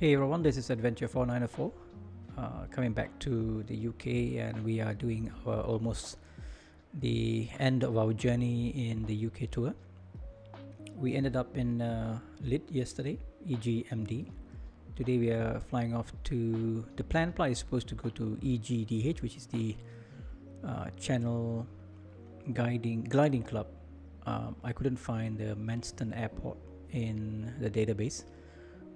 Hey everyone, this is Adventure 4904 coming back to the UK, and we are doing almost the end of our journey in the UK tour. We ended up in LYDD yesterday, EGMD. Today we are flying off to, the planned flight is supposed to go to EGDH, which is the Channel Gliding Club. I couldn't find the Manston airport in the database,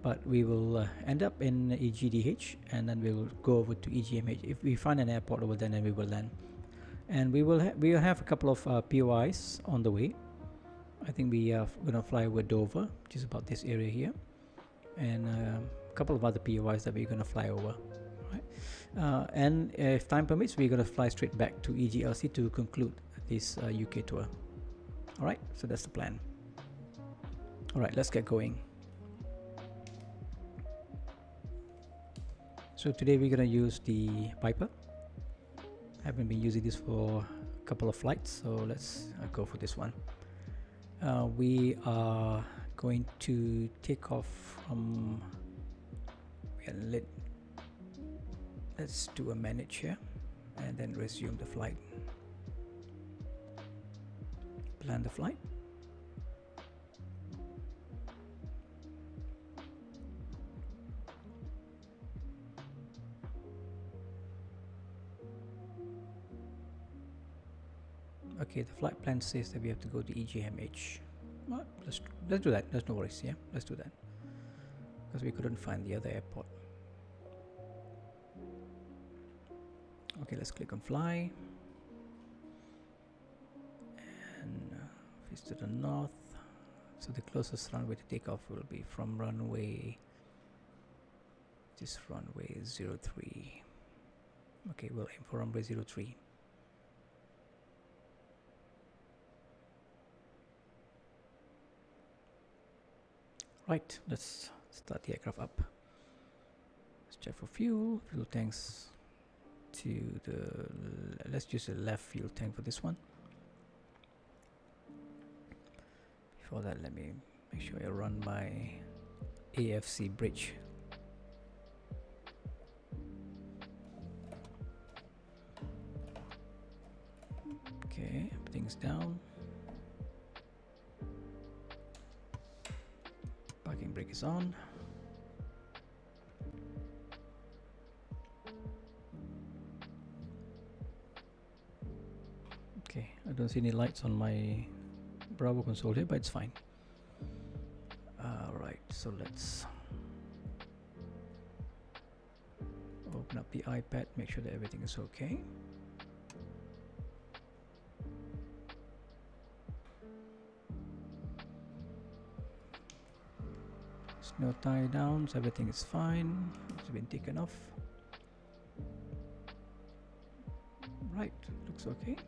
but we will end up in EGDH, and then we will go over to EGMH. If we find an airport over there, then we will land, and we will have a couple of POIs on the way. I think we are gonna fly over Dover, which is about this area here, and a couple of other POIs that we're gonna fly over. Right? And if time permits, we're gonna fly straight back to EGLC to conclude this UK tour. All right, so that's the plan. All right, let's get going. So today we're gonna use the Piper. Haven't been using this for a couple of flights, so let's go for this one. We are going to take off from let's do a manage here and then resume the flight. Plan the flight. Okay, the flight plan says that we have to go to EGMH. Well, let's do that. There's no worries. Yeah, let's do that, because we couldn't find the other airport. Okay, let's click on fly, and face to the north. So the closest runway to take off will be from runway, this runway 03. Okay, we'll aim for runway 03. Right, let's start the aircraft up. Let's check for fuel tanks to the, let's use the left fuel tank for this one. Before that, let me make sure I run my AFC bridge. Okay, everything's down. Parking brake is on. Okay, I don't see any lights on my Bravo console here, but it's fine. Right, so let's open up the iPad, make sure that everything is okay. No tie downs, everything is fine. It's been taken off. Right, looks okay.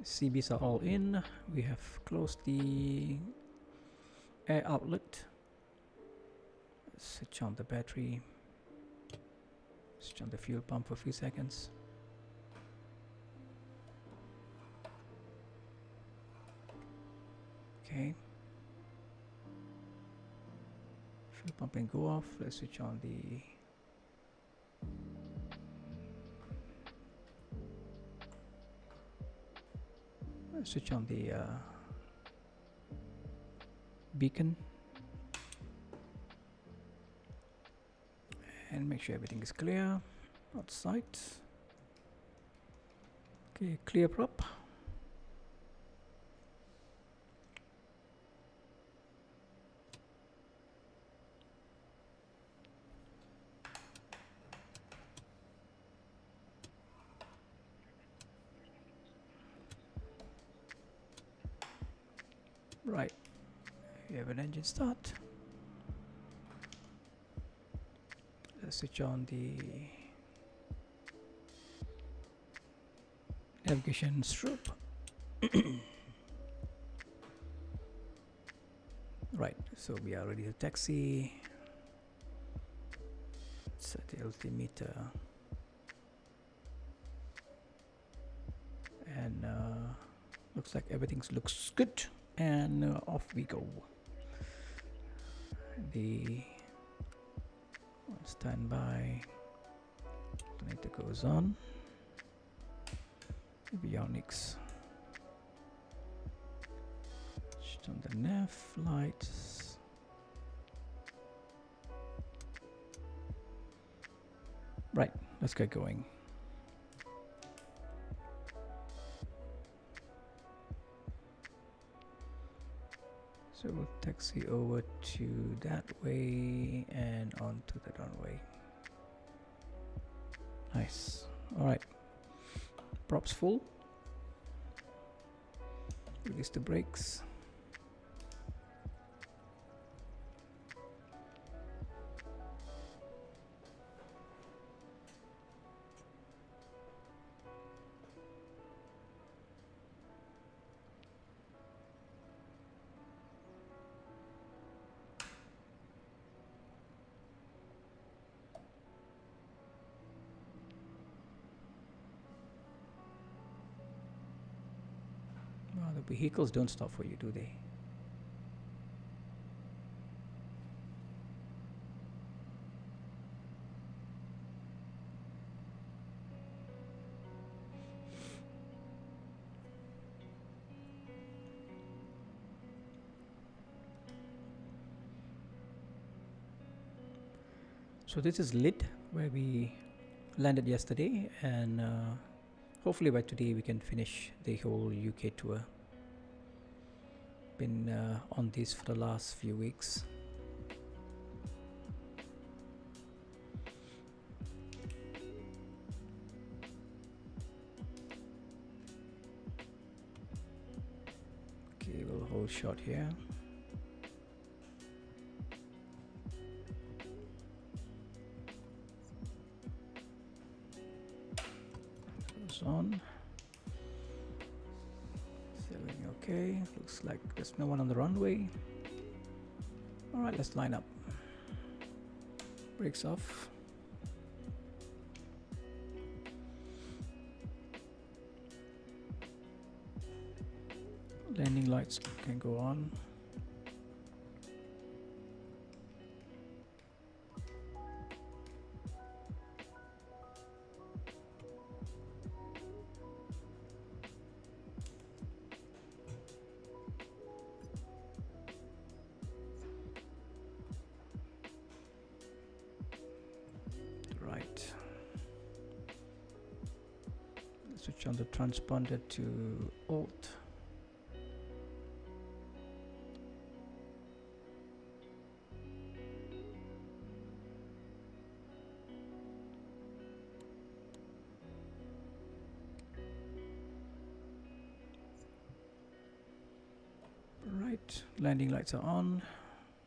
CBs are all in. We have closed the air outlet. Let's switch on the battery. Switch on the fuel pump for a few seconds. Okay, fuel pump and go off. Let's switch on the beacon and make sure everything is clear outside. Okay, clear prop. Right, we have an engine start. Let's switch on the navigation strobe. Right, so we are ready to taxi. Set the altimeter and Looks like everything looks good, and off we go. The standby alternator goes on. Avionics. Switch on the nav lights. Right, let's get going. So we'll taxi over to that way and onto the runway. Nice. All right. Props full. Release the brakes. The vehicles don't stop for you, do they? So this is LYDD, where we landed yesterday, and hopefully by today we can finish the whole UK tour. Been on this for the last few weeks. Okay, we'll hold short here. Goes on. Okay, looks like there's no one on the runway. All right, let's line up. Brakes off. Landing lights can go on. Switch on the transponder to Alt. Right, landing lights are on.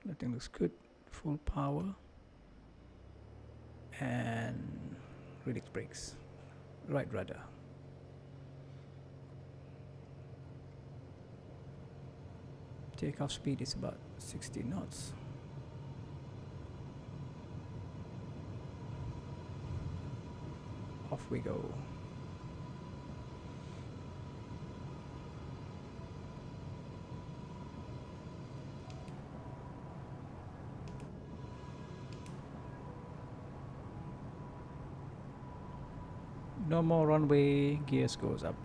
Everything looks good. Full power. And release brakes. Right rudder. Takeoff speed is about 60 knots. Off we go. No more runway, gears goes up.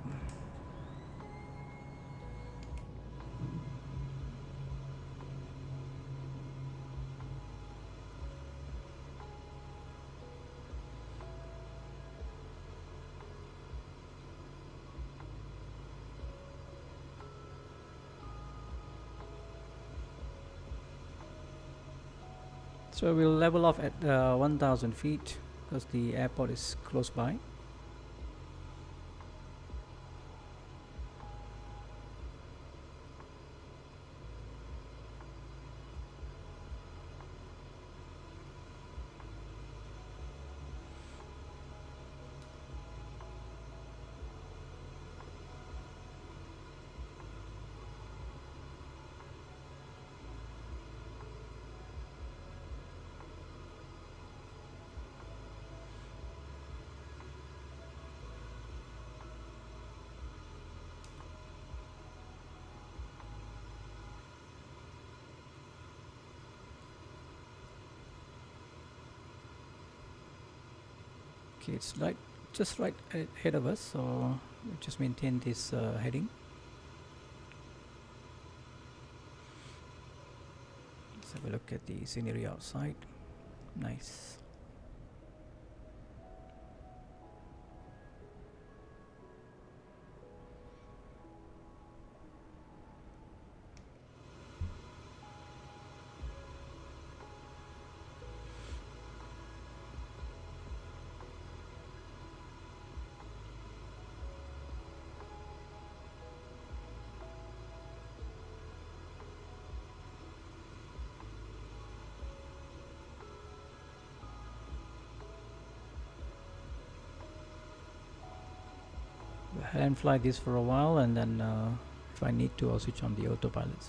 So we'll level off at 1,000 feet because the airport is close by. Okay, it's just right ahead of us, so we'll just maintain this heading. Let's have a look at the scenery outside. Nice. And fly this for a while, and then if I need to, I'll switch on the autopilots.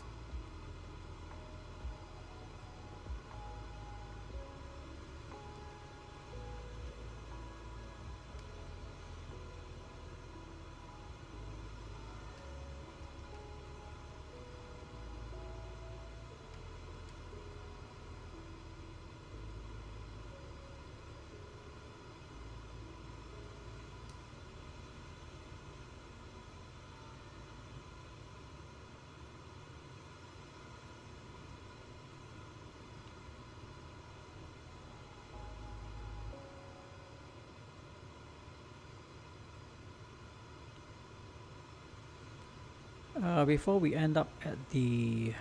Before we end up at the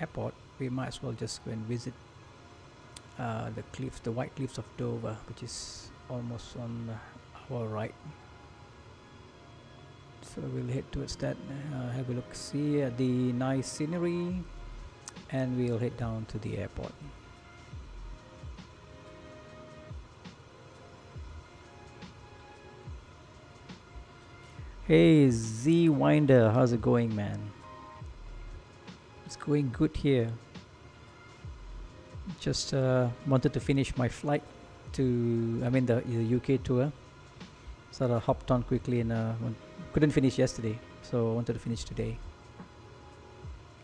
airport, we might as well just go and visit the cliffs, the white cliffs of Dover, which is almost on our right. So we'll head towards that, have a look, see the nice scenery, and we'll head down to the airport. Hey Z Winder, how's it going, man? It's going good here. Just wanted to finish my flight to, the UK tour. So I hopped on quickly and couldn't finish yesterday, so I wanted to finish today.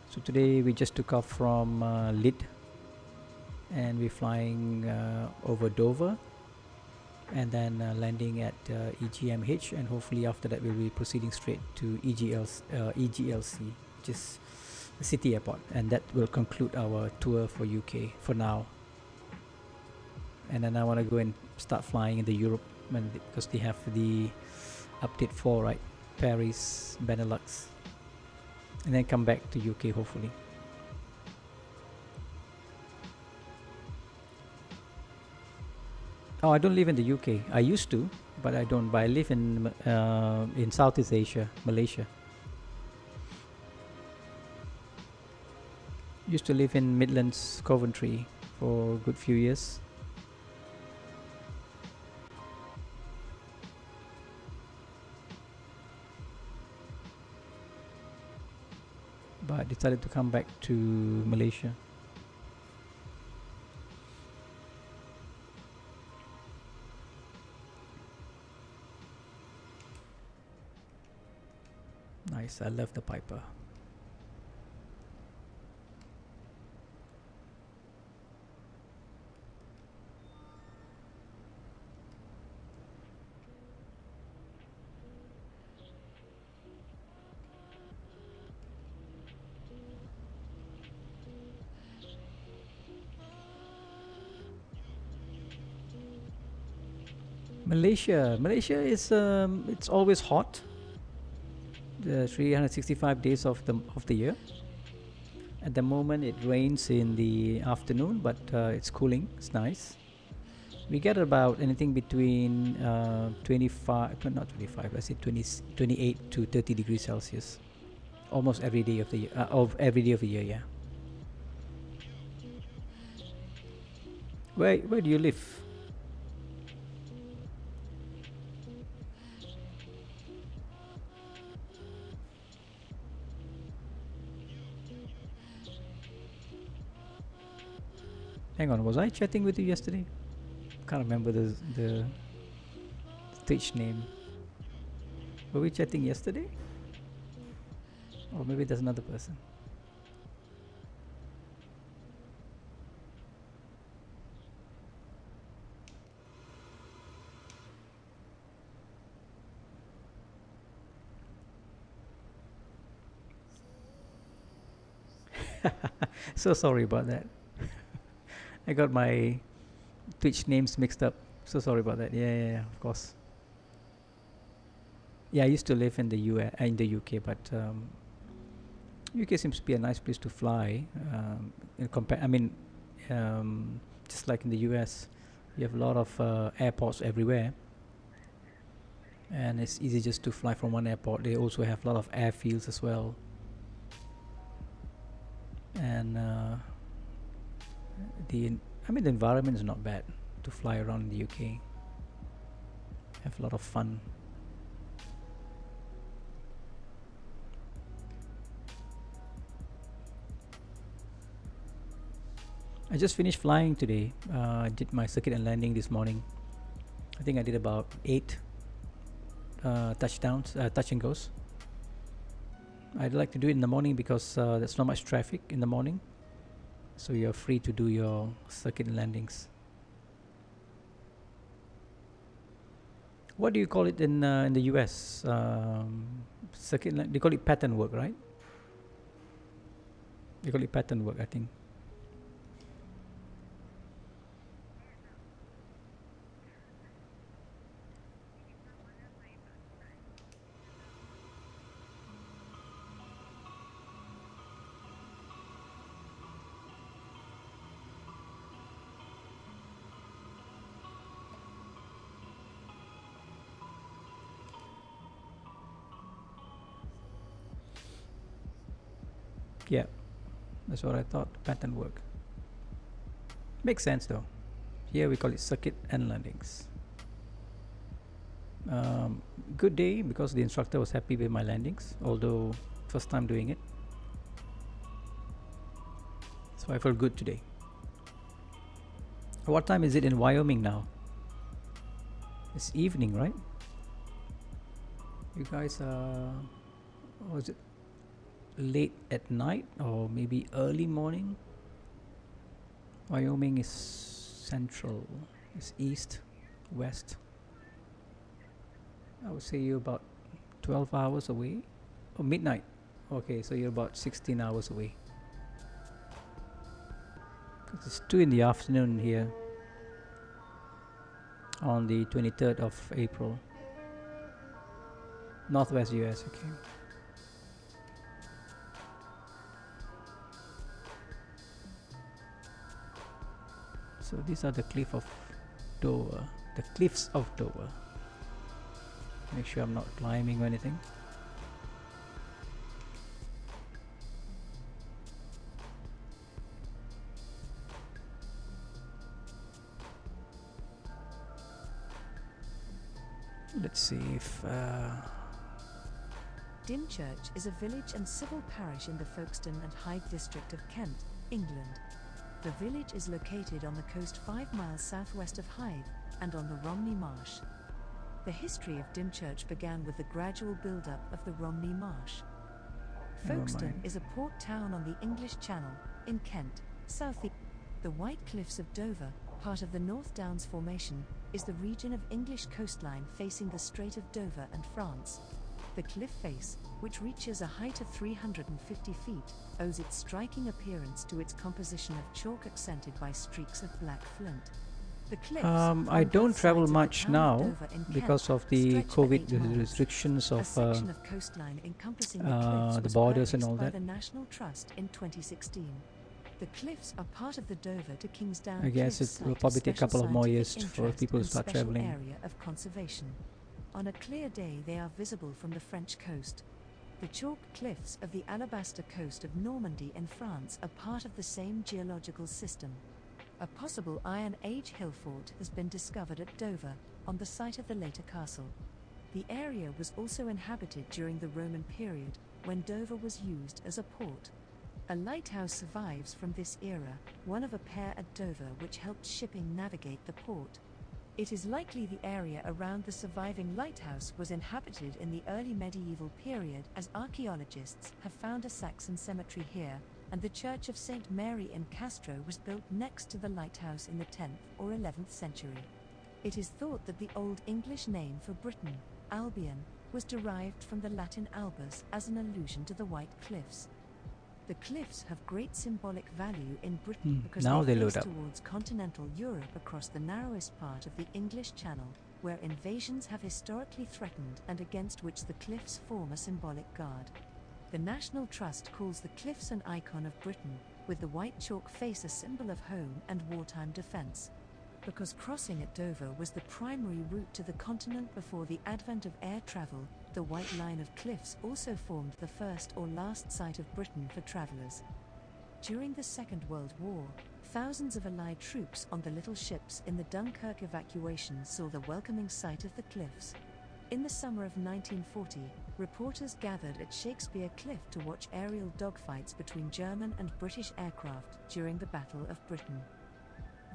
So today we just took off from LYDD, and we're flying over Dover, and then landing at EGMH, and hopefully after that we'll be proceeding straight to EGLC, which is the city airport, and that will conclude our tour for UK for now. And then I want to go and start flying in the Europe, because they have the update 4, right? Paris, Benelux, and then come back to UK hopefully. Oh, I don't live in the UK. I used to, but I don't. But I live in Southeast Asia, Malaysia. Used to live in Midlands, Coventry for a good few years. But decided to come back to Malaysia. Nice, I love the Piper. Malaysia is it's always hot. The 365 days of the year. At the moment it rains in the afternoon, but it's cooling. It's nice. We get about anything between 25, let's say 28 to 30 degrees Celsius almost every day of the year, yeah. Where do you live? Hang on, was I chatting with you yesterday? Can't remember the stage name. Were we chatting yesterday? Or maybe there's another person. So sorry about that. I got my Twitch names mixed up. So sorry about that. Yeah, of course. Yeah, I used to live in the in the UK, but UK seems to be a nice place to fly. Just like in the US, you have a lot of airports everywhere, and it's easy just to fly from one airport. They also have a lot of airfields as well, and the environment is not bad to fly around in the UK. Have a lot of fun. I just finished flying today. I did my circuit and landing this morning. I think I did about 8 touchdowns, touch and goes. I'd like to do it in the morning because there's not much traffic in the morning, so you're free to do your circuit and landings. What do you call it in the US? Circuit. They call it pattern work, right? They call it pattern work, I think. Yeah, that's what I thought. Pattern work makes sense though. Here we call it circuit and landings. Good day because the instructor was happy with my landings, although first time doing it, so I felt good today. What time is it in Wyoming now? It's evening, right? You guys was it late at night or maybe early morning? Wyoming is central, it's east, west. I would say you're about 12 hours away. Oh, midnight. Okay, so you're about 16 hours away. It's 2 in the afternoon here on the 23rd of April. Northwest US, okay. So these are the cliffs of Dover. The cliffs of Dover. Make sure I'm not climbing or anything. Let's see if Dymchurch is a village and civil parish in the Folkestone and Hythe district of Kent, England. The village is located on the coast 5 miles southwest of Hythe and on the Romney Marsh. The history of Dymchurch began with the gradual build-up of the Romney Marsh. Folkestone is a port town on the English Channel, in Kent, southeast. The White Cliffs of Dover, part of the North Downs Formation, is the region of English coastline facing the Strait of Dover and France. The cliff face, which reaches a height of 350 feet, owes its striking appearance to its composition of chalk accented by streaks of black flint. The cliffs I don't travel much now because of the COVID restrictions of coastline encompassing the borders and all that. The National Trust in 2016. The cliffs are part of the Dover to Kingsdown. I guess it will probably take a couple of more years for people to start traveling. Area of conservation. On a clear day they are visible from the French coast. The chalk cliffs of the Alabaster coast of Normandy in France are part of the same geological system. A possible Iron Age hill fort has been discovered at Dover, on the site of the later castle. The area was also inhabited during the Roman period, when Dover was used as a port. A lighthouse survives from this era, one of a pair at Dover which helped shipping navigate the port. It is likely the area around the surviving lighthouse was inhabited in the early medieval period, as archaeologists have found a Saxon cemetery here, and the Church of St. Mary in Castro was built next to the lighthouse in the 10th or 11th century. It is thought that the Old English name for Britain, Albion, was derived from the Latin albus as an allusion to the White Cliffs. The cliffs have great symbolic value in Britain because now they they load face up. towards continental Europe across the narrowest part of the English Channel, where invasions have historically threatened and against which the cliffs form a symbolic guard. The National Trust calls the cliffs an icon of Britain, with the white chalk face a symbol of home and wartime defence. Because crossing at Dover was the primary route to the continent before the advent of air travel, the White Line of Cliffs also formed the first or last sight of Britain for travellers. During the Second World War, thousands of Allied troops on the little ships in the Dunkirk evacuation saw the welcoming sight of the cliffs. In the summer of 1940, reporters gathered at Shakespeare Cliff to watch aerial dogfights between German and British aircraft during the Battle of Britain.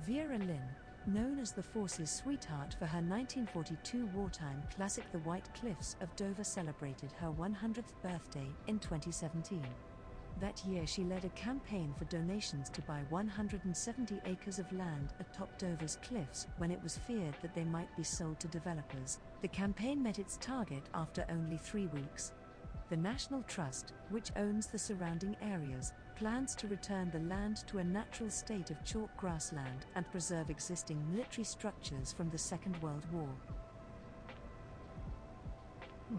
Vera Lynn, known as the Force's sweetheart for her 1942 wartime classic The White Cliffs of Dover, celebrated her 100th birthday in 2017. That year she led a campaign for donations to buy 170 acres of land atop Dover's cliffs when it was feared that they might be sold to developers. The campaign met its target after only 3 weeks. The National Trust, which owns the surrounding areas, plans to return the land to a natural state of chalk grassland and preserve existing military structures from the Second World War.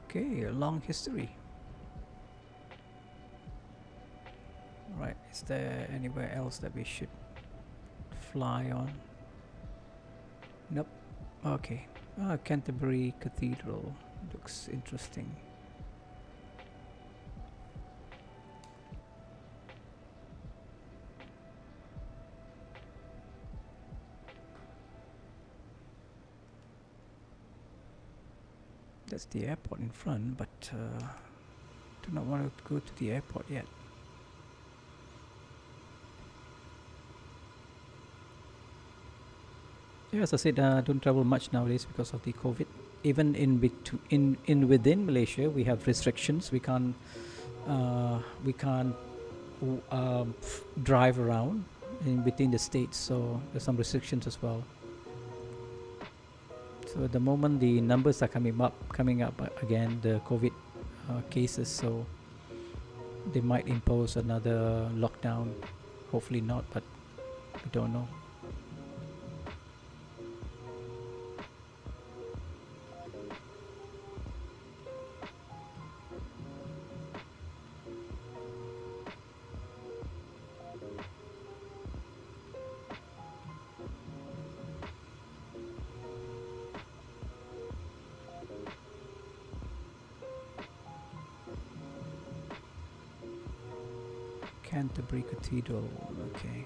Okay, a long history. Right, is there anywhere else that we should fly on? Nope. Okay. Canterbury Cathedral looks interesting. That's the airport in front, but do not want to go to the airport yet. Yeah, as I said, don't travel much nowadays because of the COVID. Even in within Malaysia, we have restrictions. We can't drive around in between the states, so there's some restrictions as well. So at the moment, the numbers are coming up again, the COVID cases. So they might impose another lockdown. Hopefully not, but we don't know. Canterbury Cathedral, okay.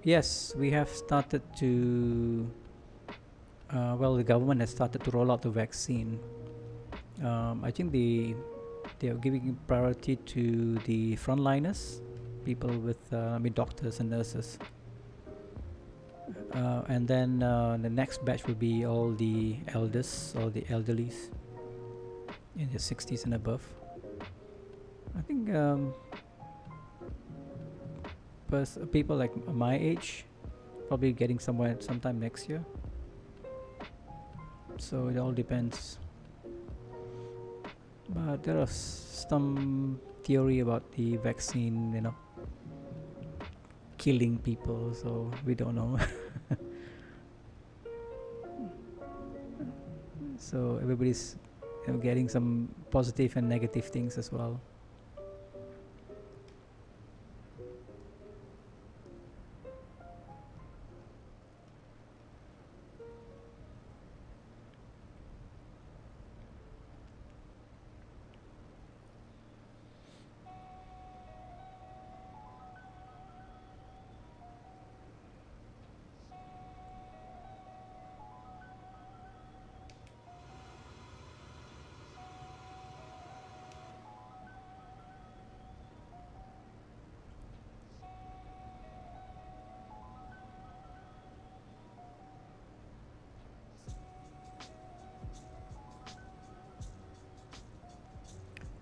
Yes, we have started to well, the government has started to roll out the vaccine. I think they are giving priority to the frontliners, people with doctors and nurses, and then the next batch will be all the elders, all the elderlies in their 60s and above. I think people like my age probably getting sometime next year. So it all depends. But there are some theory about the vaccine, killing people, so we don't know. So everybody's getting some positive and negative things as well.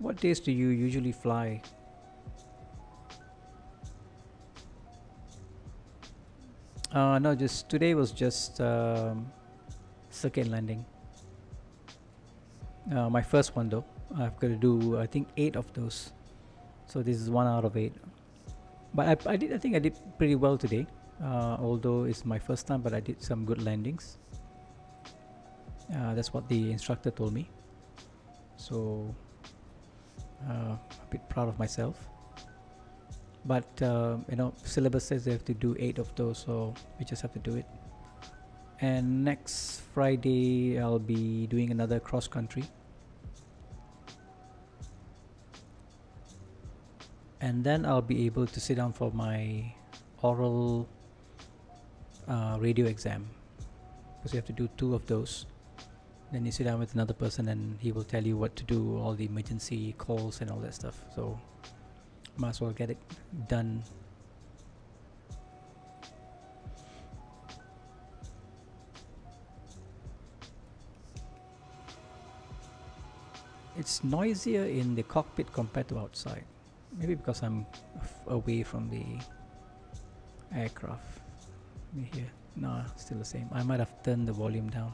What days do you usually fly? No, just today was just circuit landing. My first one though. I've got to do I think 8 of those. So this is 1 out of 8. But I think I did pretty well today. Although it's my first time, but I did some good landings. That's what the instructor told me. So a bit proud of myself. But you know, syllabus says they have to do 8 of those, so we just have to do it. And next Friday I'll be doing another cross country, and then I'll be able to sit down for my oral radio exam, because you have to do 2 of those. Then you sit down with another person and he will tell you what to do, all the emergency calls and all that stuff. So might as well get it done. It's noisier in the cockpit compared to outside. Maybe because I'm away from the aircraft. Let me hear. No, still the same. I might have turned the volume down.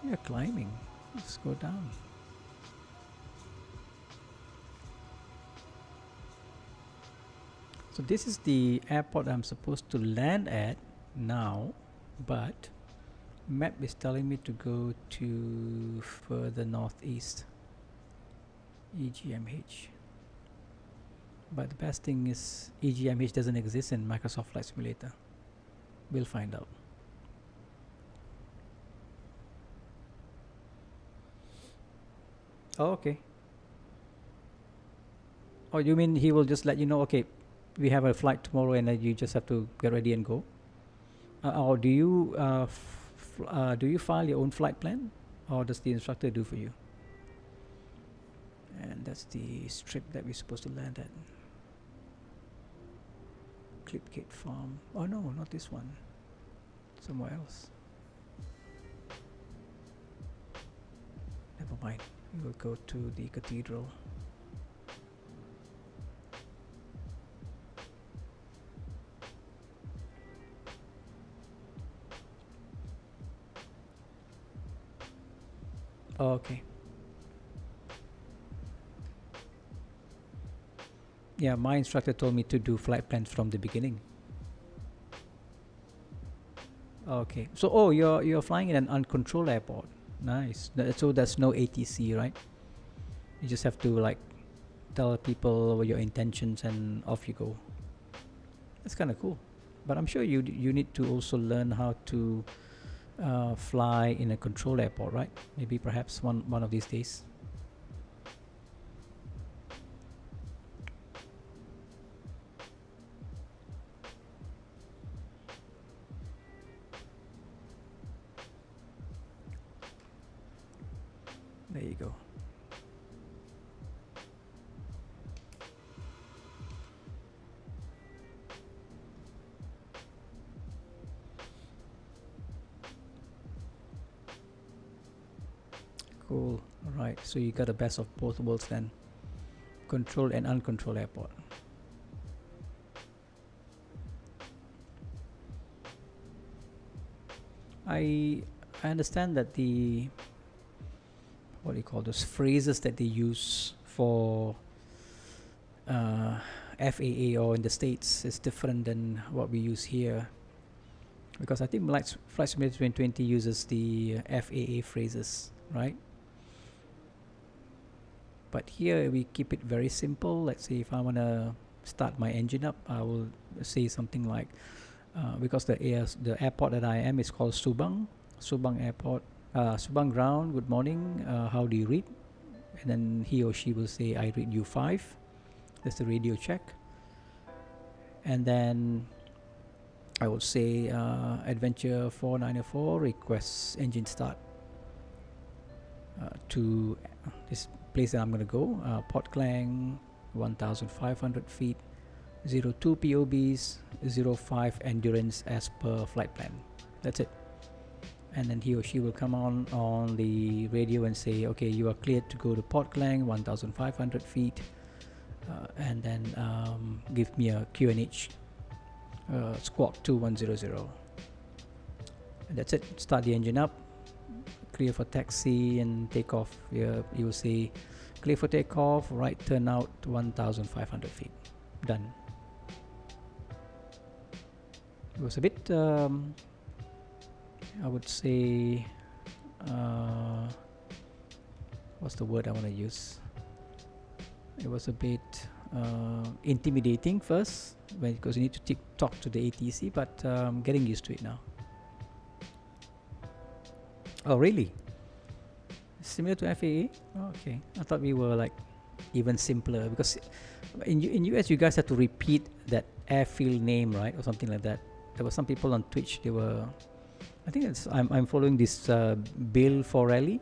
You're climbing. Let's go down. So this is the airport I'm supposed to land at now, but map is telling me to go to further northeast, EGMH. But the best thing is EGMH doesn't exist in Microsoft Flight Simulator. We'll find out. Oh, okay. Oh, you mean he will just let you know, okay, we have a flight tomorrow and then you just have to get ready and go? Or do you file your own flight plan, or does the instructor do for you? And that's the strip that we're supposed to land at. Clipgate Farm. Oh no, not this one. Somewhere else. Never mind. We will go to the cathedral. Oh, okay. Yeah, my instructor told me to do flight plans from the beginning. Okay. So, oh, you're flying in an uncontrolled airport. Nice. So there's no ATC, right? You just have to like tell people your intentions and off you go. That's kind of cool. But I'm sure you need to also learn how to fly in a controlled airport, right? Maybe perhaps one of these days. There you go. Cool. Alright, so you got the best of both worlds then. Controlled and uncontrolled airport. I understand that the, what do you call those phrases that they use for FAA or in the States is different than what we use here, because I think Flight Simulator 2020 uses the FAA phrases, right? But here we keep it very simple. Let's say if I want to start my engine up, I will say something like, because the airport that I am is called Subang Airport, Subang Ground, good morning, how do you read? And then he or she will say, I read U5. That's the radio check. And then I will say, Adventure 4904 requests engine start to this place that I'm going to go, Port Klang, 1,500 feet, 02 POBs, 05 endurance as per flight plan. That's it. and then he or she will come on the radio and say, okay, you are cleared to go to Port Klang, 1,500 feet, and then give me a QNH squawk 2100, and that's it. Start the engine up, clear for taxi and takeoff. You will see clear for takeoff, right turn out 1,500 feet, done. It was a bit I would say what's the word I want to use, it was a bit intimidating first, because you need to talk to the ATC, but getting used to it now. Oh really? Similar to FAA? Oh, okay, I thought we were like even simpler, because in US you guys have to repeat that airfield name, right, or something like that. There were some people on Twitch, they were, I think it's, I'm following this Bill Forelli,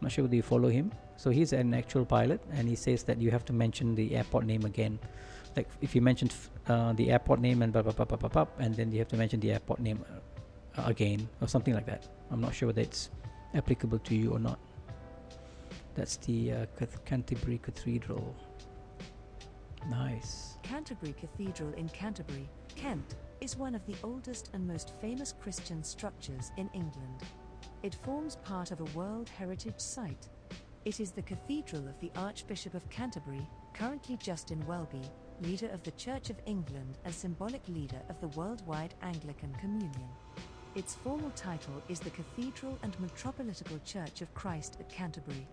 not sure whether you follow him. So he's an actual pilot, and he says that you have to mention the airport name again. Like if you mentioned the airport name and blah, blah, blah, blah, blah, blah, and then you have to mention the airport name again, or something like that. I'm not sure whether it's applicable to you or not. That's the Canterbury Cathedral. Nice. Canterbury Cathedral in Canterbury, Kent, is one of the oldest and most famous Christian structures in England. It forms part of a World Heritage Site. It is the cathedral of the Archbishop of Canterbury, currently Justin Welby, leader of the Church of England and symbolic leader of the worldwide Anglican Communion. Its formal title is the Cathedral and Metropolitical Church of Christ at Canterbury.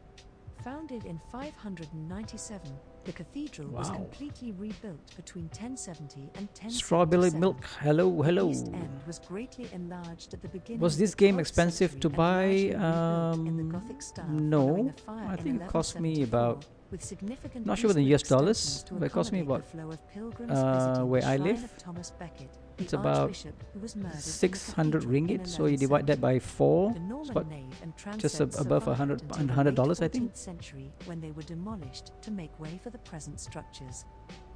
Founded in 597, the cathedral was completely rebuilt between 1070 and 1077. Strawberry milk, hello, hello. The east end was greatly enlarged at the beginning. Was this game expensive to buy? No, I think it cost me about, not sure whether in US dollars, but it cost me about, where I live, it's about 600 ringgit, so you divide that by 4, it's about just above $100, I think. Century, when they were demolished to make way for the present structures.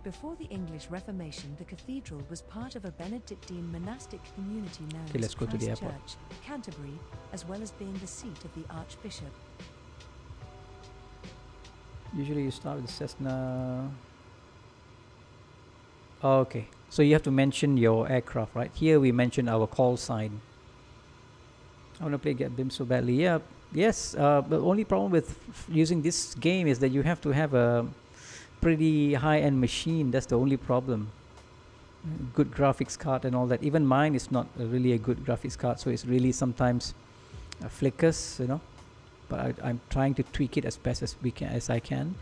Before the English Reformation, the cathedral was part of a Benedictine monastic community known as go to the airport. Church, Canterbury, as well as being the seat of the Archbishop. Usually you start with the Cessna. Oh, okay, so you have to mention your aircraft, right? Here we mention our call sign. I want to play Get BIM so badly. Yeah, yes. The only problem with using this game is that you have to have a pretty high-end machine. That's the only problem. Good graphics card and all that. Even mine is not really a good graphics card, so it's really sometimes flickers, you know. But I'm trying to tweak it as best as I can.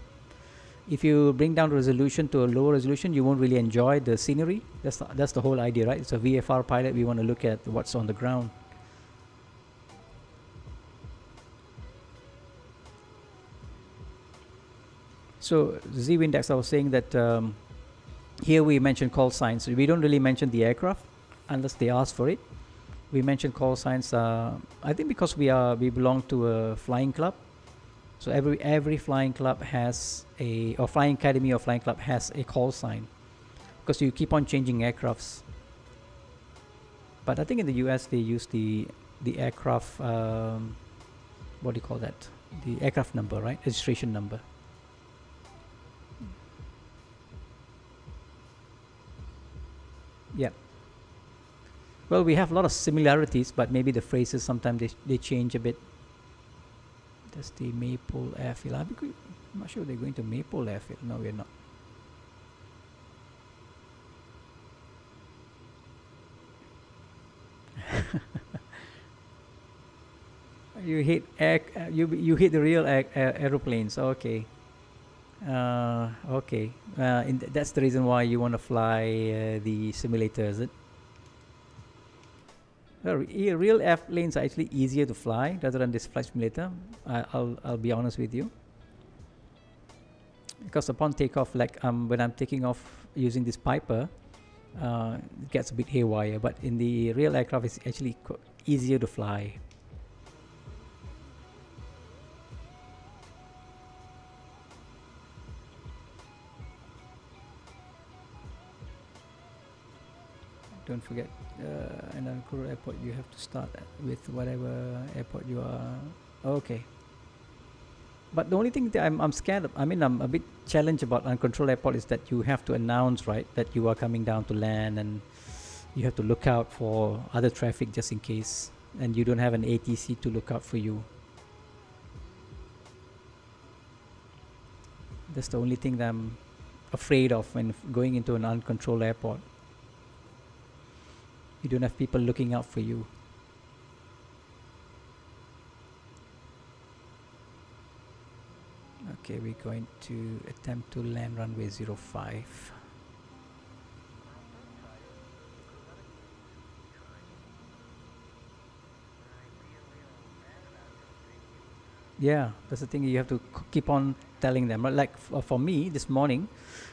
If you bring down the resolution to a lower resolution, you won't really enjoy the scenery. That's the whole idea, right? It's a VFR pilot. We want to look at what's on the ground. So Z-Windex, I was saying that here we mention call signs. We don't really mention the aircraft unless they ask for it. We mention call signs. I think because we belong to a flying club. So every flying club has or flying academy or flying club has a call sign, because you keep on changing aircrafts. But I think in the US they use the aircraft, what do you call that? The aircraft number, right? Registration number. Yeah. Well, we have a lot of similarities, but maybe the phrases sometimes they change a bit. That's the Maple Airfield. I'm not sure they're going to Maple Airfield. No, we're not. You hate you hate the real aeroplanes. Okay. Okay. That's the reason why you want to fly the simulator, is it? Real airplanes are actually easier to fly rather than this flight simulator. I'll be honest with you, because upon takeoff, like when I'm taking off using this Piper, it gets a bit haywire. But in the real aircraft, it's actually easier to fly. Don't forget an uncruise airport, you have to start with whatever airport you are. Okay. But the only thing that I'm scared of, I mean, I'm a bit challenged about uncontrolled airport is that you have to announce, right, that you are coming down to land, and you have to look out for other traffic just in case, and you don't have an ATC to look out for you. That's the only thing that I'm afraid of when going into an uncontrolled airport. You don't have people looking out for you. Okay, we're going to attempt to land runway 05. Yeah, that's the thing, you have to keep on telling them. Like for me, this morning,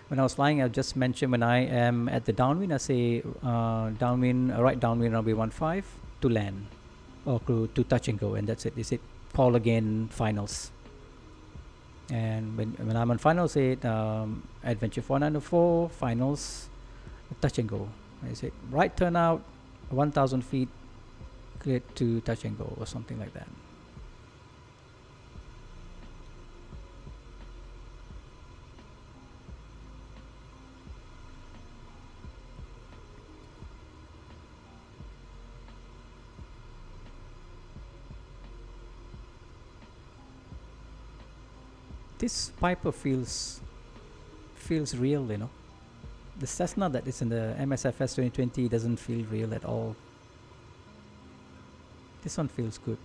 when I was flying, I just mentioned when I am at the downwind, I say downwind, right downwind runway 15 to land, or to touch and go, and that's it. They said call again finals. And when I'm on finals, say Adventure 4904 finals, touch and go. I say right turnout, 1,000 feet, cleared to touch and go, or something like that. This Piper feels real, you know. The Cessna that is in the MSFS 2020 doesn't feel real at all. This one feels good.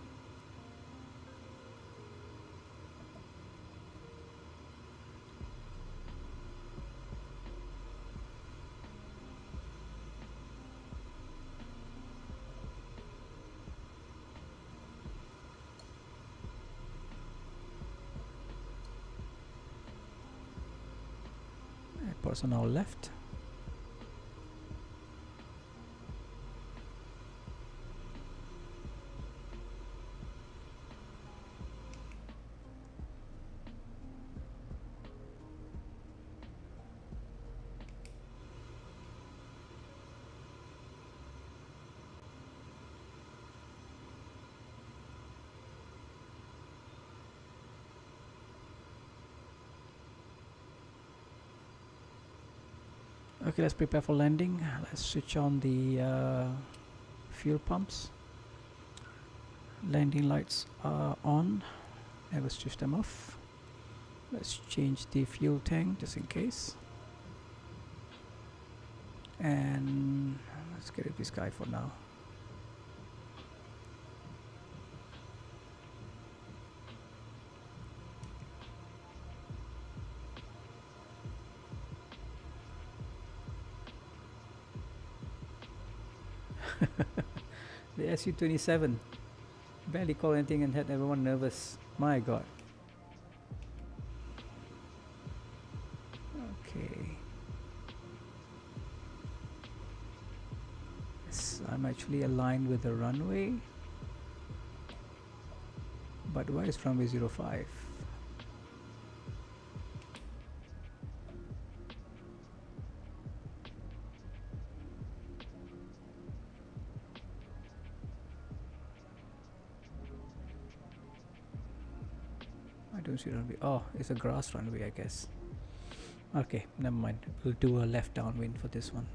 Airports on our left. Okay, let's prepare for landing. Let's switch on the fuel pumps. Landing lights are on. Never switch them off. Let's change the fuel tank just in case. And let's get rid of this guy for now. The SU-27 barely called anything and had everyone nervous. My god. Okay. Yes, I'm actually aligned with the runway. But where is runway 05? Don't see runway. Oh, it's a grass runway, I guess. Okay, never mind. We'll do a left downwind for this one.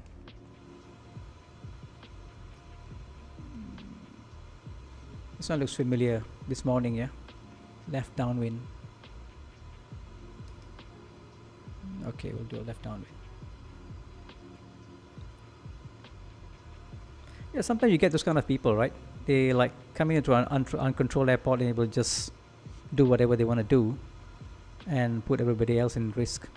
This one looks familiar this morning, yeah? Left downwind. Okay, we'll do a left downwind. Yeah, sometimes you get those kind of people, right? They like coming into an uncontrolled airport and they will just do whatever they want to do and put everybody else in risk.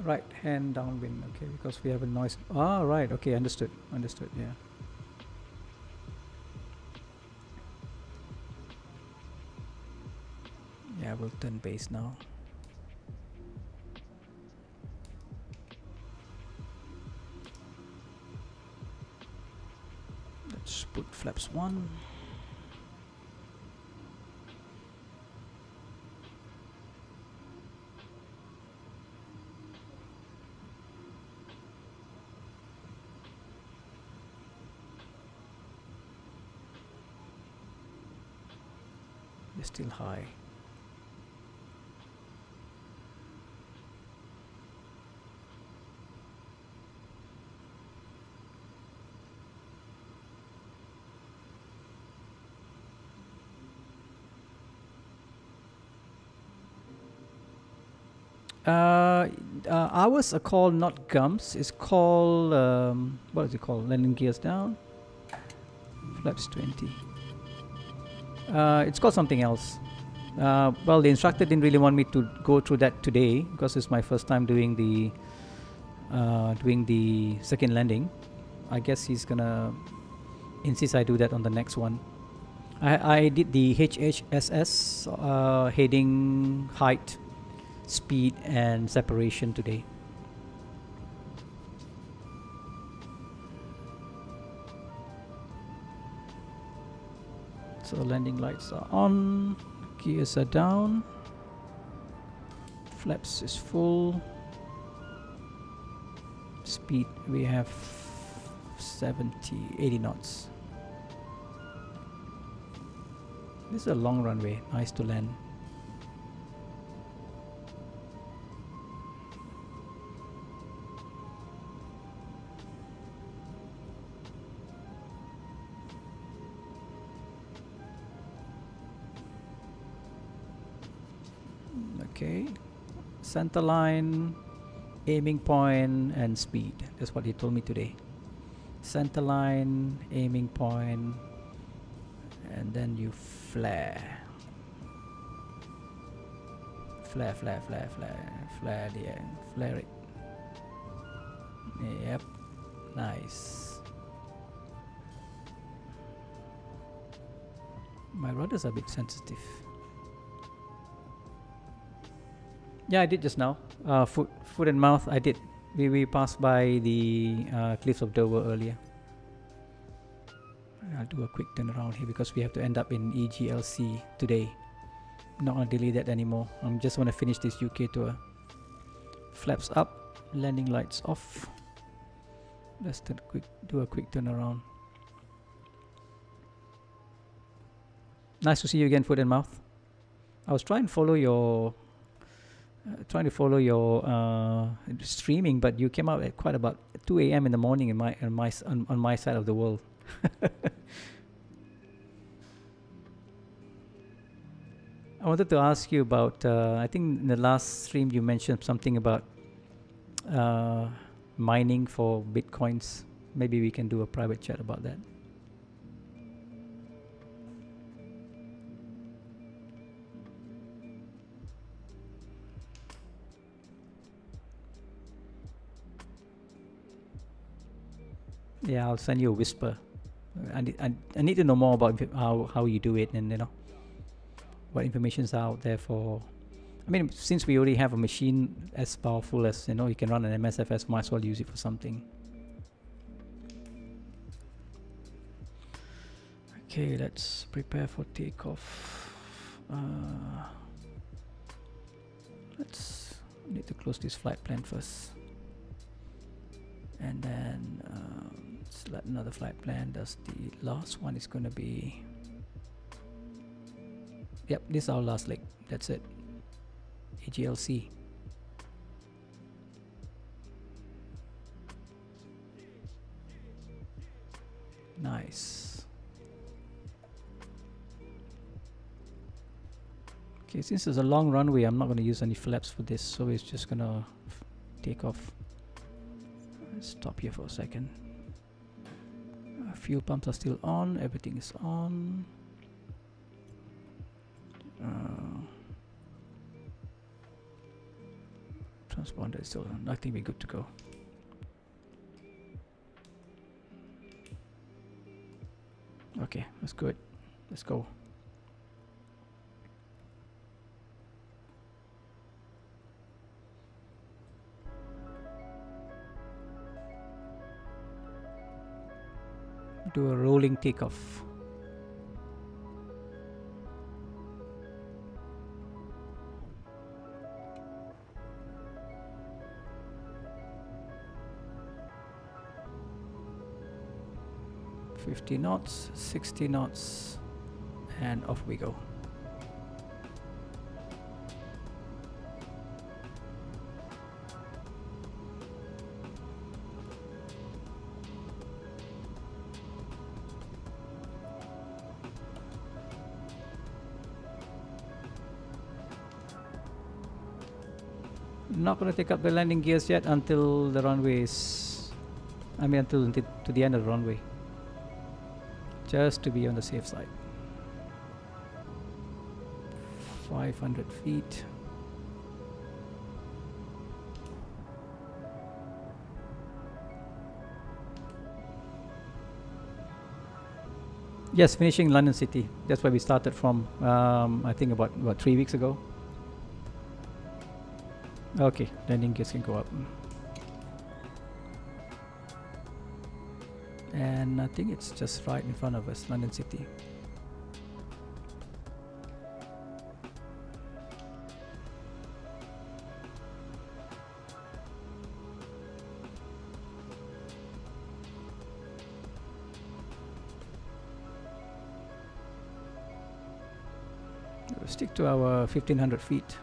Right hand downwind, okay, because we have a noise. Ah, right, okay, understood, yeah. will turn base now. Let's put flaps 1. They're still high. Ours are called not gums. It's called what is it called? Landing gears down. Flaps 20. It's called something else. Well, the instructor didn't really want me to go through that today because it's my first time doing the second landing. I guess he's gonna insist I do that on the next one. I did the HHSS heading, height, speed, and separation today. So landing lights are on, gears are down, flaps is full, speed we have 80 knots. This is a long runway, nice to land. Okay, center line, aiming point, and speed. That's what he told me today. Center line, aiming point, and then you flare. Flare the air. Flare it. Yep, nice. My rudder's a bit sensitive. Yeah, I did just now. Foot and mouth, I did. We passed by the cliffs of Dover earlier. I'll do a quick turnaround here because we have to end up in EGLC today. I'm not going to delay that anymore. I'm just going to finish this UK tour. Flaps up, landing lights off. Let's do a quick turnaround. Nice to see you again, foot and mouth. I was trying to follow your streaming, but you came out at quite about 2 a.m. in the morning on my side of the world. I wanted to ask you about I think in the last stream you mentioned something about mining for bitcoins. Maybe we can do a private chat about that. Yeah, I'll send you a whisper. I need to know more about how you do it, and what information's out there for. I mean, since we already have a machine as powerful as you can run an MSFS, might as well use it for something. Okay, let's prepare for takeoff. Let's need to close this flight plan first, and then select another flight plan. That's the last one. Is going to be. Yep, this is our last leg. That's it. EGLC. Nice. Okay, since it's a long runway, I'm not going to use any flaps for this, so it's just going to take off. Let's stop here for a second. Fuel pumps are still on. Everything is on. Transponder is still on. I think we're good to go. Okay, that's good. Let's go. Do a rolling takeoff. $50 knots, 60 knots, and off we go. Not going to take up the landing gears yet until the runway is, until to the end of the runway, just to be on the safe side. 500 feet. Yes, finishing London City. That's where we started from, I think about 3 weeks ago. Okay, landing gears can go up. And I think it's just right in front of us, London City. We'll stick to our 1500 feet.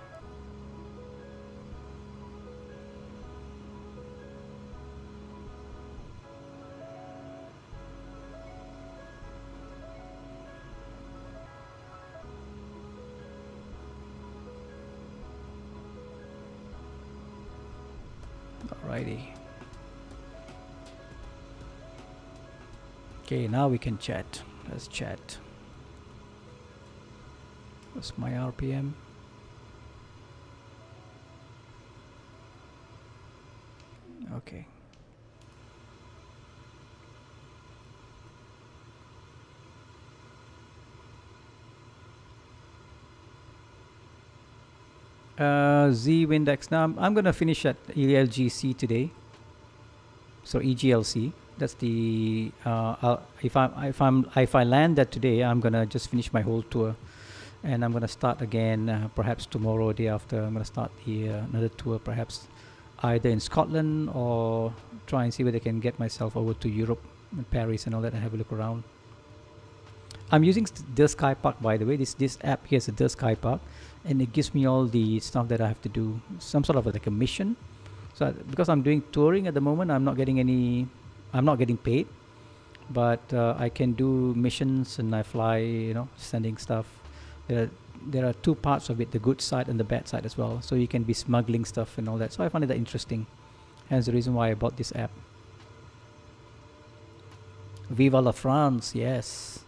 Alrighty. Okay, now we can chat. Let's chat. What's my RPM? Okay. Z Windex. Now I'm gonna finish at EGLC today. So EGLC. That's the if I land that today, I'm gonna just finish my whole tour, and I'm gonna start again perhaps tomorrow or day after. I'm gonna start the another tour, perhaps either in Scotland or try and see whether I can get myself over to Europe and Paris and all that and have a look around. I'm using the Skypark, by the way. This app here is the Skypark, and it gives me all the stuff that I have to do, some sort of like a mission. So because I'm doing touring at the moment, I'm not getting paid, but I can do missions and I fly, you know, sending stuff. There are two parts of it, the good side and the bad side as well. So you can be smuggling stuff and all that. So I find that interesting. Hence the reason why I bought this app. Viva la France, yes.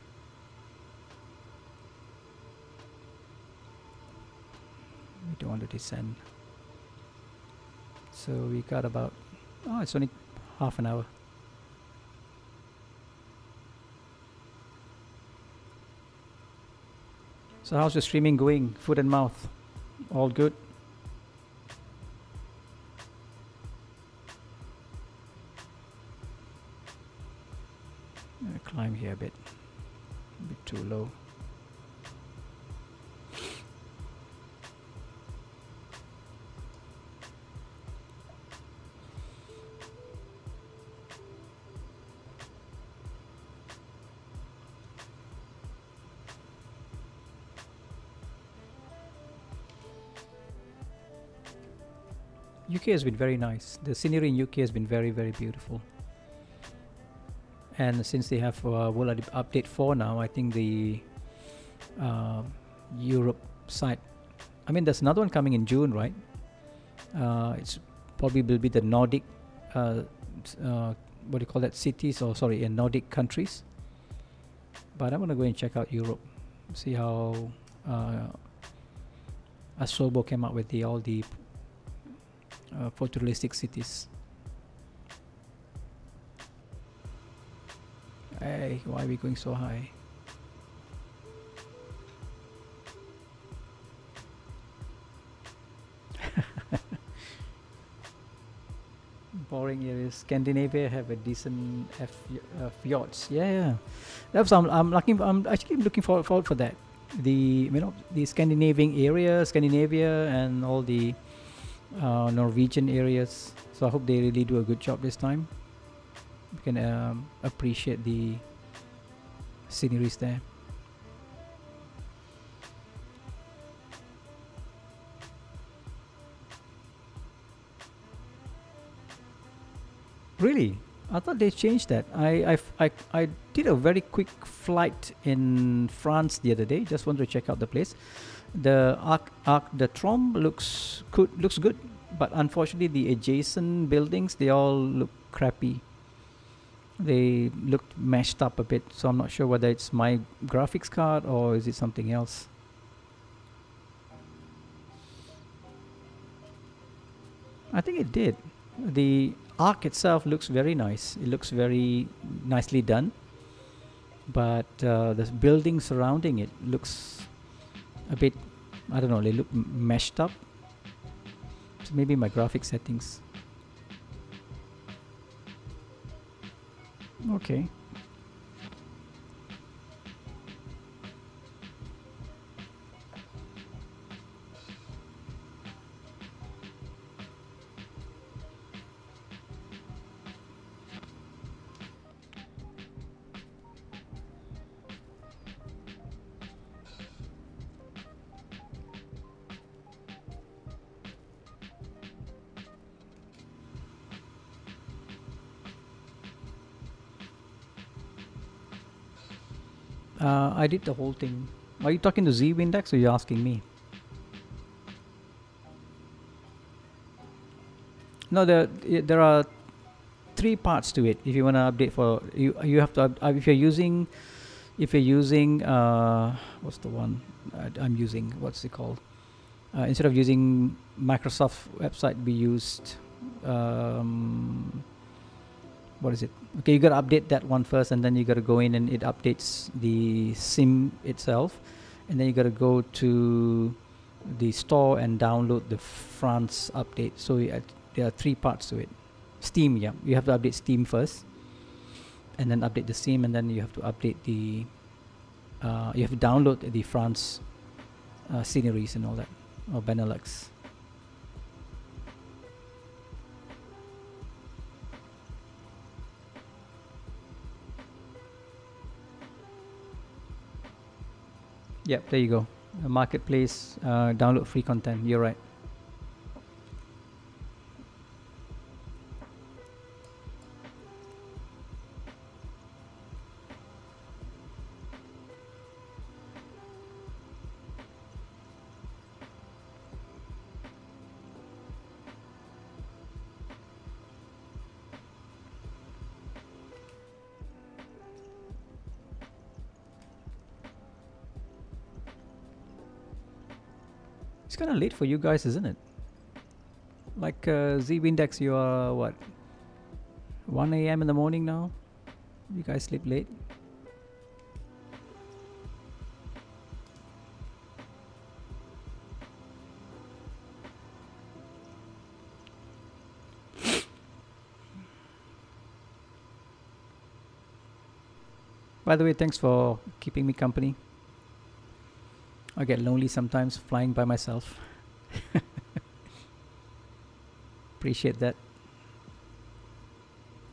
We don't want to descend. So we got about, oh, it's only half an hour. So how's the streaming going? Foot and mouth, all good? I'm gonna climb here a bit too low. UK has been very nice. The scenery in UK has been very, very beautiful. And since they have World Update 4 now, I think the Europe side, I mean, there's another one coming in June, right? It's probably will be the Nordic, what do you call that, cities, or sorry, in Nordic countries. But I'm gonna go and check out Europe, see how Asobo came up with all the photorealistic cities. Hey, why are we going so high? foreign areas. Scandinavia have a decent fjords. Yeah. That's I'm actually looking forward for that. The the Scandinavian area, Scandinavia, and all the Norwegian areas. So I hope they really do a good job this time. We can appreciate the sceneries there. Really? I thought they changed that. I did a very quick flight in France the other day. Just wanted to check out the place. The the Trom looks good, but unfortunately the adjacent buildings, they all look crappy. They looked mashed up a bit, so I'm not sure whether it's my graphics card or is it something else. I think it did. The arc itself looks very nice. It looks very nicely done, but the building surrounding it looks a bit, I don't know, they look meshed up. So maybe my graphic settings. Okay. I did the whole thing. Are you talking to Z-Windex or are you asking me? No, there are 3 parts to it. If you want to update for you have to if you're using what's the one I'm using? What's it called? Instead of using Microsoft website, we used what is it? Okay, you gotta update that one first, and then you gotta go in and it updates the SIM itself, and then you gotta go to the store and download the France update. So there are 3 parts to it. Steam, yeah, you have to update Steam first, and then update the SIM, and then you have to update the you have to download the France sceneries and all that, or Benelux. Yep, there you go. A marketplace, download free content. You're right. It's kind of late for you guys, isn't it? Like Z-Windex, you are what? 1 a.m. in the morning now? You guys sleep late? By the way, thanks for keeping me company. I get lonely sometimes flying by myself. Appreciate that.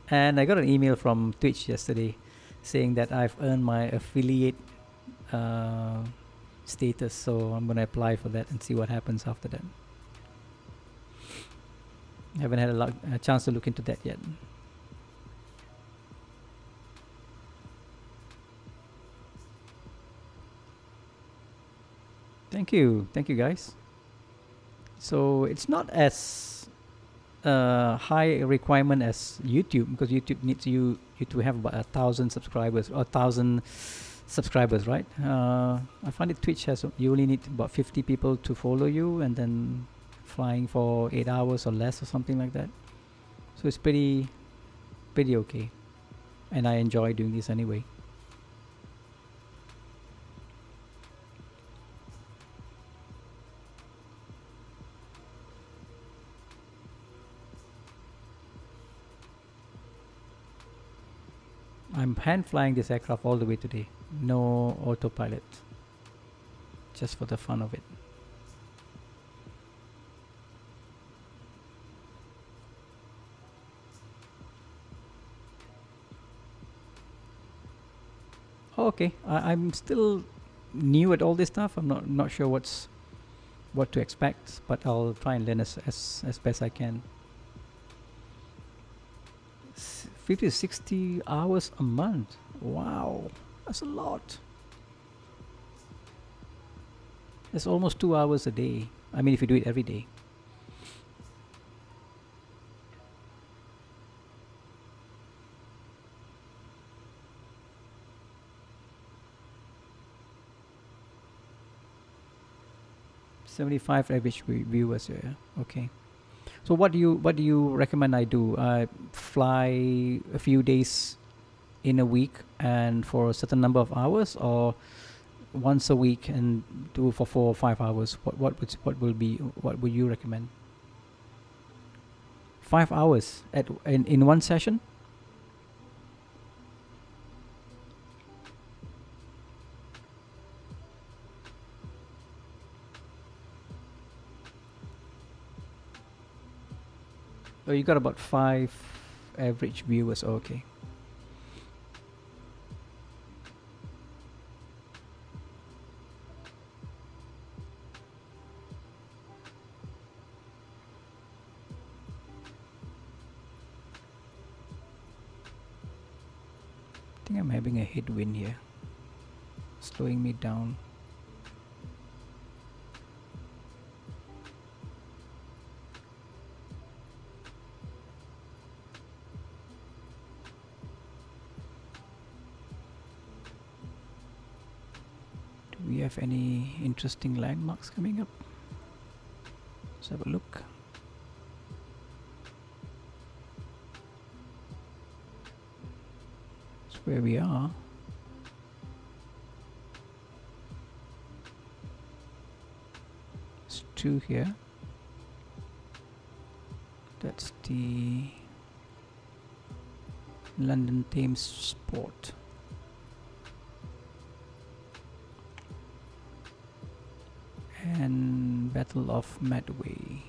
And I got an email from Twitch yesterday saying that I've earned my affiliate status, so I'm gonna apply for that and see what happens after that. Haven't had a chance to look into that yet. Thank you guys. So it's not as high requirement as YouTube, because YouTube needs you to have about 1,000 subscribers or 1,000 subscribers, right? I find it Twitch has, you only need about 50 people to follow you, and then flying for 8 hours or less or something like that. So it's pretty okay, and I enjoy doing this anyway. I'm hand flying this aircraft all the way today. No autopilot. Just for the fun of it. Okay, I'm still new at all this stuff. I'm not sure what to expect, but I'll try and learn as best I can. 50 to 60 hours a month. Wow, that's a lot. That's almost 2 hours a day. I mean, if you do it every day. $75 average viewers. Yeah. Okay. So what do you recommend I do? Fly a few days in a week and for a certain number of hours, or once a week and do for 4 or 5 hours? What would you recommend? 5 hours in one session? Oh, you got about 5 average viewers. Okay. I think I'm having a headwind here, slowing me down. Do we have any interesting landmarks coming up? Let's have a look. That's where we are. There's 2 here. That's the London Thames Sport. And Battle of Medway.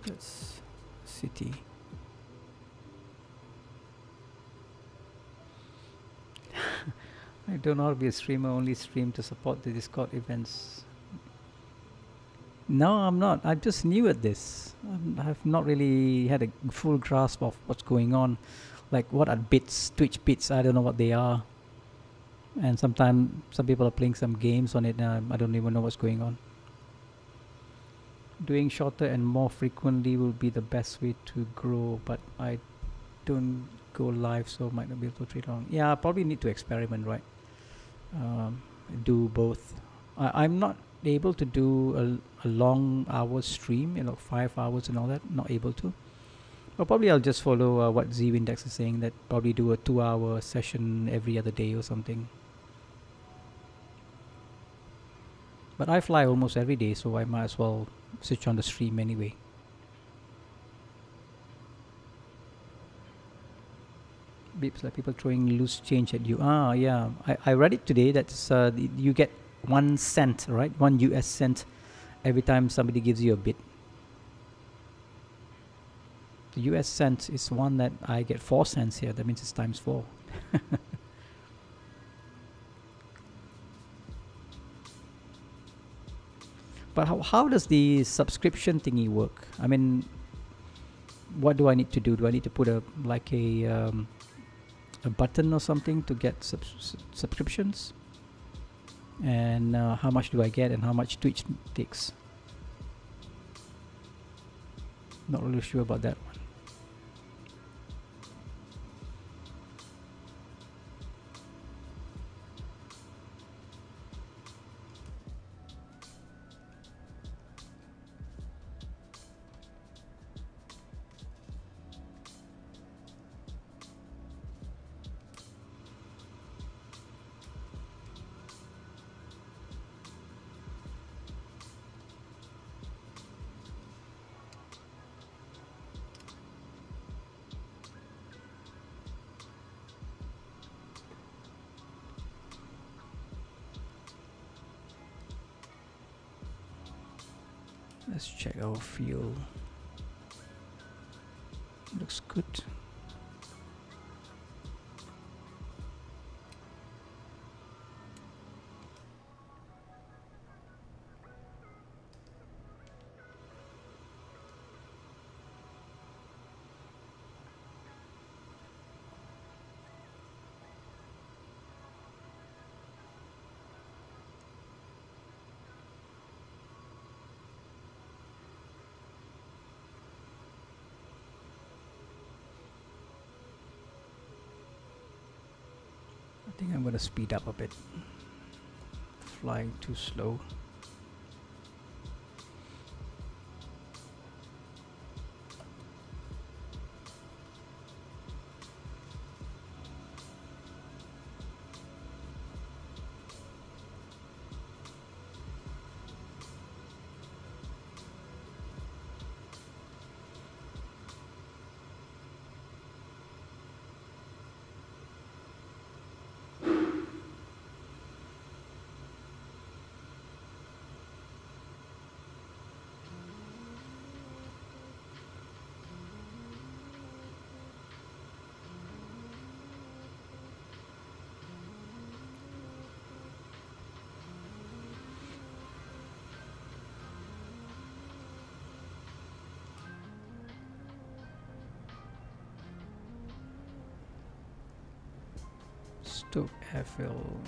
That's City. I don't want to be a streamer, only stream to support the Discord events. No, I'm not. I'm just new at this. I've not really had a full grasp of what's going on. Like, what are bits, Twitch bits? I don't know what they are. And sometimes some people are playing some games on it and I don't even know what's going on. Doing shorter and more frequently will be the best way to grow, but I don't go live, so might not be able to trade on. Yeah, I probably need to experiment, right? Do both. I'm not able to do a long hour stream, 5 hours and all that. Not able to. But probably I'll just follow what Z-Windex is saying, that probably do a 2-hour session every other day or something. But I fly almost every day, so I might as well switch on the stream anyway. Beeps, like people throwing loose change at you. Ah, yeah. I read it today. That's you get 1 cent, right? 1 US cent every time somebody gives you a bit. The US cent is one that I get 4 cents here. That means it's times 4. But how does the subscription thingy work? I mean, what do I need to do? Do I need to put a button or something to get subscriptions? And how much do I get, and how much Twitch takes? Not really sure about that one. Let's check our fuel. Looks good. I think I'm gonna speed up a bit. Flying too slow. Stoke airfield.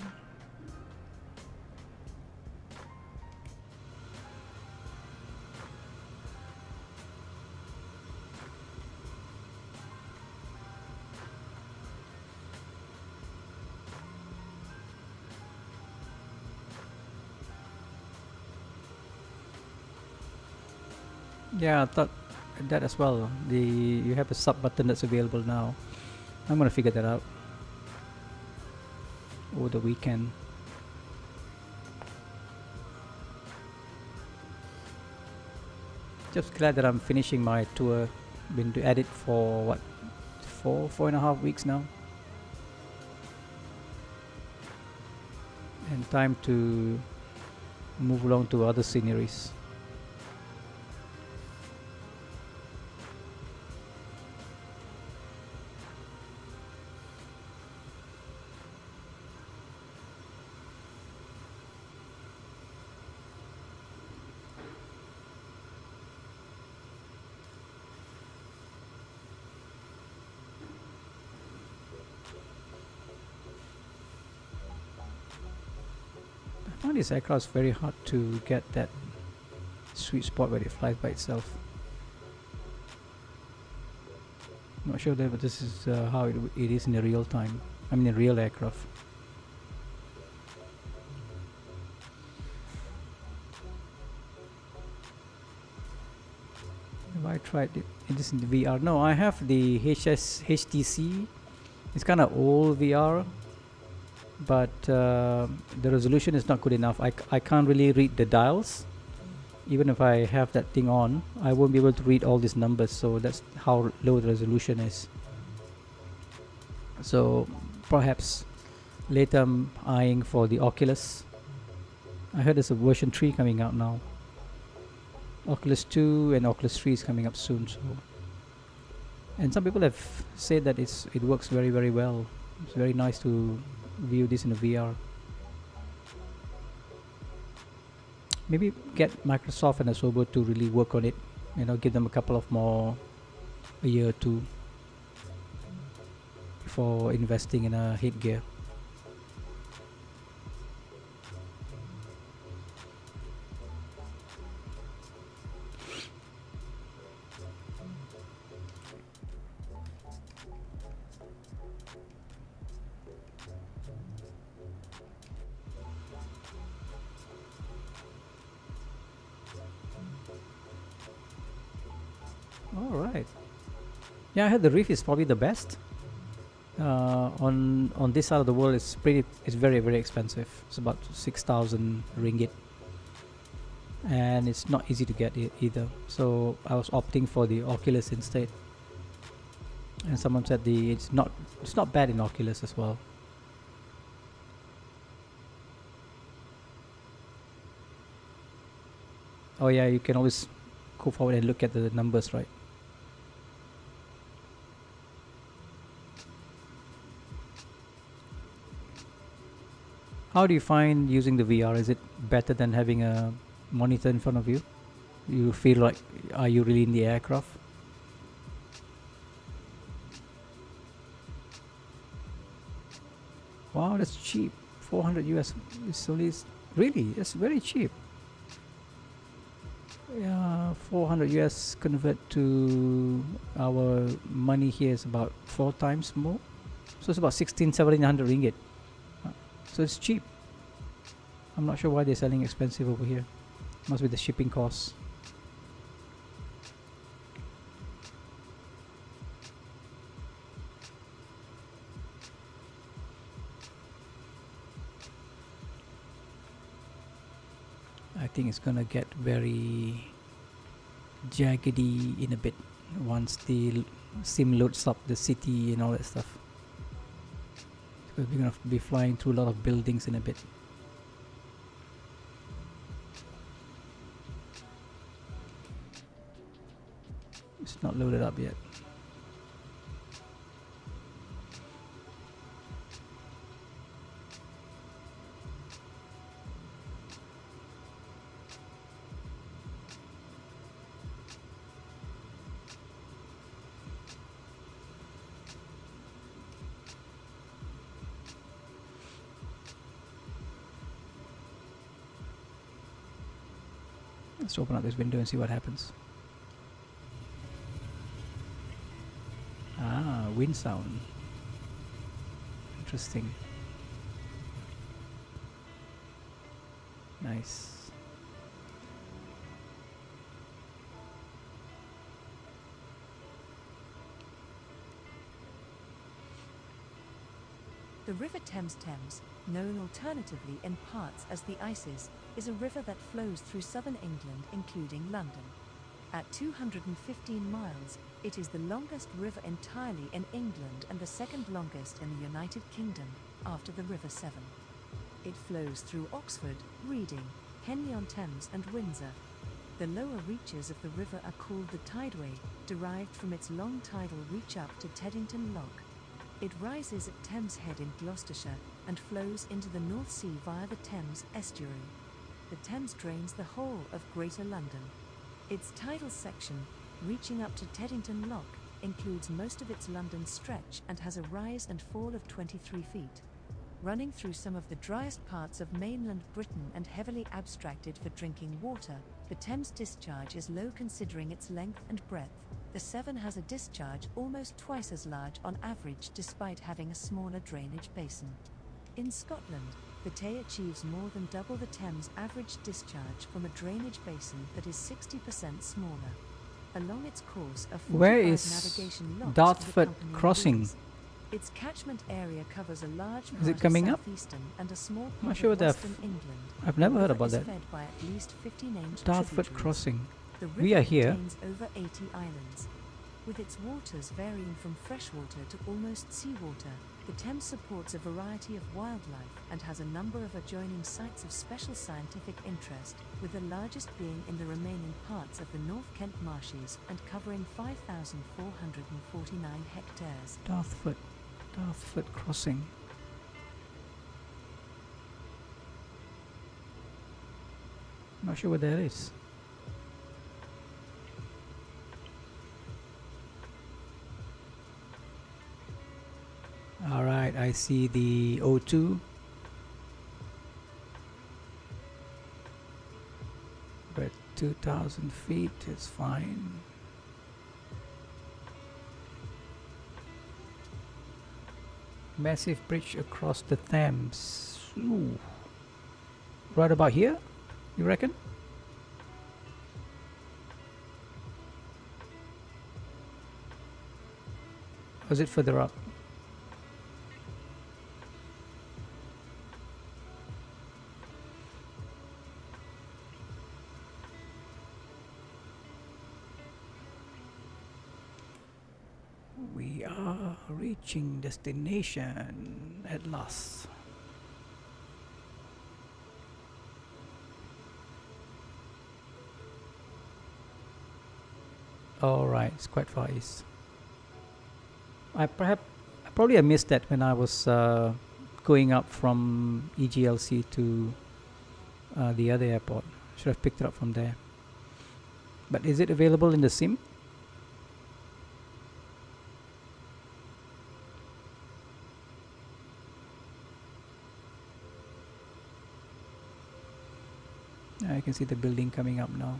Yeah, I thought that as well. You have a sub button that's available now. I'm gonna figure that out over the weekend. Just glad that I'm finishing my tour. Been to edit for what, 4.5 weeks now, and time to move along to other sceneries. I find this aircraft is very hard to get that sweet spot where it flies by itself. Not sure that, but this is how it is in the real time. I mean, in real aircraft. Have I tried it? It is in the VR. No, I have the HTC. It's kind of old VR, but the resolution is not good enough. I can't really read the dials. Even if I have that thing on, I won't be able to read all these numbers, so that's how low the resolution is. So perhaps later I'm eyeing for the Oculus. I heard there's a version 3 coming out now. Oculus 2 and Oculus 3 is coming up soon. So, and some people have said that it works very, very well. It's very nice to view this in a VR. Maybe get Microsoft and Asobo to really work on it. You know, give them a couple of a year or two before investing in a headgear. Alright. Yeah, I heard the Reef is probably the best. On this side of the world, it's very, very expensive. It's about 6,000 ringgit, and it's not easy to get it either. So I was opting for the Oculus instead. And someone said it's not bad in Oculus as well. Oh yeah, you can always go forward and look at the numbers, right? How do you find using the VR? Is it better than having a monitor in front of you? You feel like, are you really in the aircraft? Wow, that's cheap. 400 US. It's only, really, it's very cheap. Yeah, 400 US convert to our money here is about 4 times more. So it's about 1700 ringgit. So it's cheap. I'm not sure why they're selling expensive over here. Must be the shipping costs. I think it's gonna get very jaggedy in a bit once the sim loads up the city and all that stuff. Because we're gonna be flying through a lot of buildings in a bit. It's not loaded up yet. Let's open up this window and see what happens. Ah, wind sound. Interesting. Nice. The River Thames, known alternatively in parts as the Isis, is a river that flows through southern England, including London. At 215 miles, it is the longest river entirely in England and the second longest in the United Kingdom, after the River Severn. It flows through Oxford, Reading, Henley-on-Thames and Windsor. The lower reaches of the river are called the tideway, derived from its long tidal reach up to Teddington Lock. It rises at Thames Head in Gloucestershire and flows into the North Sea via the Thames estuary. The Thames drains the whole of Greater London. Its tidal section, reaching up to Teddington Lock, includes most of its London stretch and has a rise and fall of 23 feet. Running through some of the driest parts of mainland Britain and heavily abstracted for drinking water, the Thames discharge is low considering its length and breadth. The Severn has a discharge almost twice as large on average despite having a smaller drainage basin. In Scotland, the Tay achieves more than double the Thames average discharge from a drainage basin that is 60% smaller. Along its course are 45 Where is navigation locks Dartford with accompanying Crossing? buoys. Its catchment area covers a large part Is it coming of up? southeastern and a small I'm not part sure of what western England. I've never heard The about river that. is fed by at least 50 named Dartford tributaries. Crossing. The We river are here. contains over 80 islands. With its waters varying from freshwater to almost seawater, the Thames supports a variety of wildlife and has a number of adjoining sites of special scientific interest, with the largest being in the remaining parts of the North Kent marshes and covering 5,449 hectares. Dartford Crossing. Not sure what that is. Alright, I see the O2. But 2,000 feet is fine. Massive bridge across the Thames. Ooh. Right about here, you reckon? Or is it further up? We are reaching destination at last. All right, it's quite far east. I probably missed that when I was going up from EGLC to the other airport. Should have picked it up from there. But is it available in the sim? I can see the building coming up now.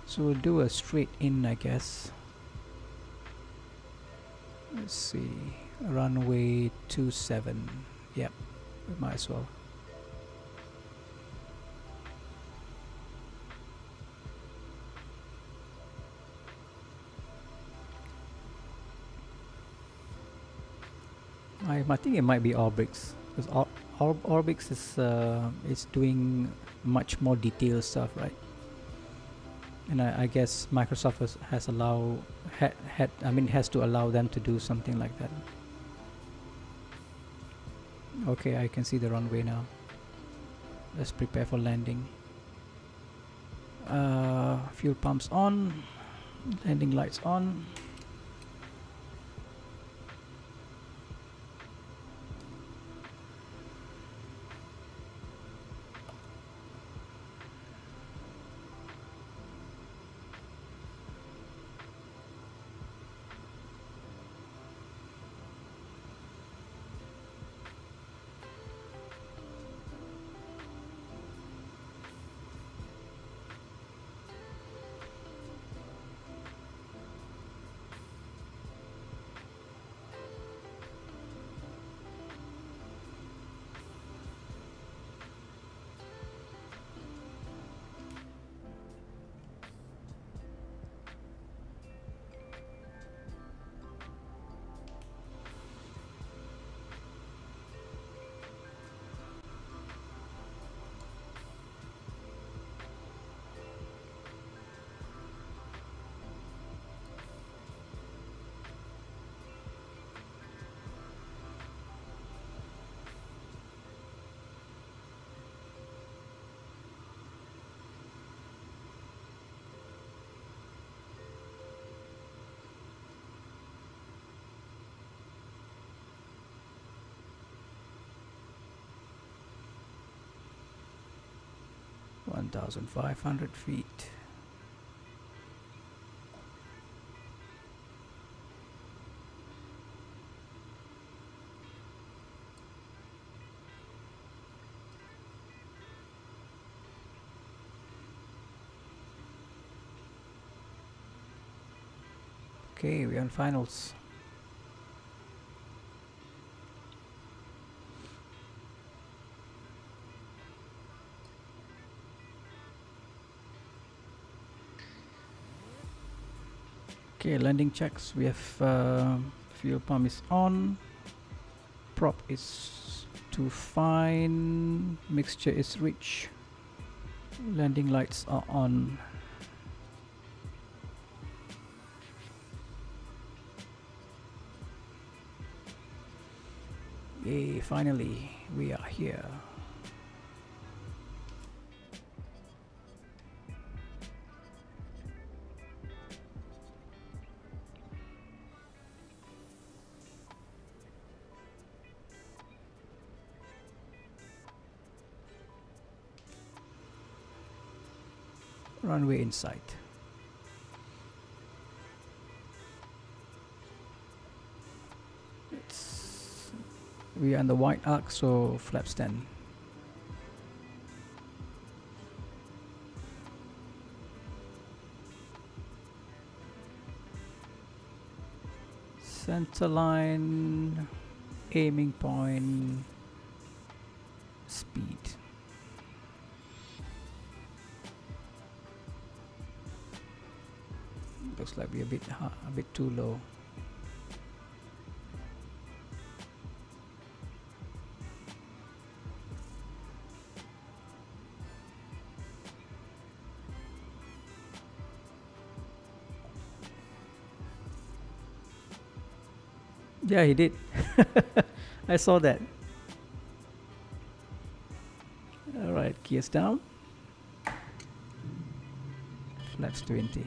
So we'll do a straight in, I guess. Let's see, runway 27. Yep, we might as well. I think it might be Orbix, because Orbix is doing much more detailed stuff, right? And I guess Microsoft has to allow them to do something like that. Okay, I can see the runway now. Let's prepare for landing. Fuel pumps on, landing lights on. (1,500 feet). Okay, we're on finals. Okay, landing checks. We have fuel pump is on, prop is too fine, mixture is rich, landing lights are on. Yay, finally we are here. Runway in sight. We are on the white arc, so flaps 10. Center line, aiming point, speed. Looks like we're a bit too low. Yeah, he did. I saw that. All right, gears down. Flaps 20.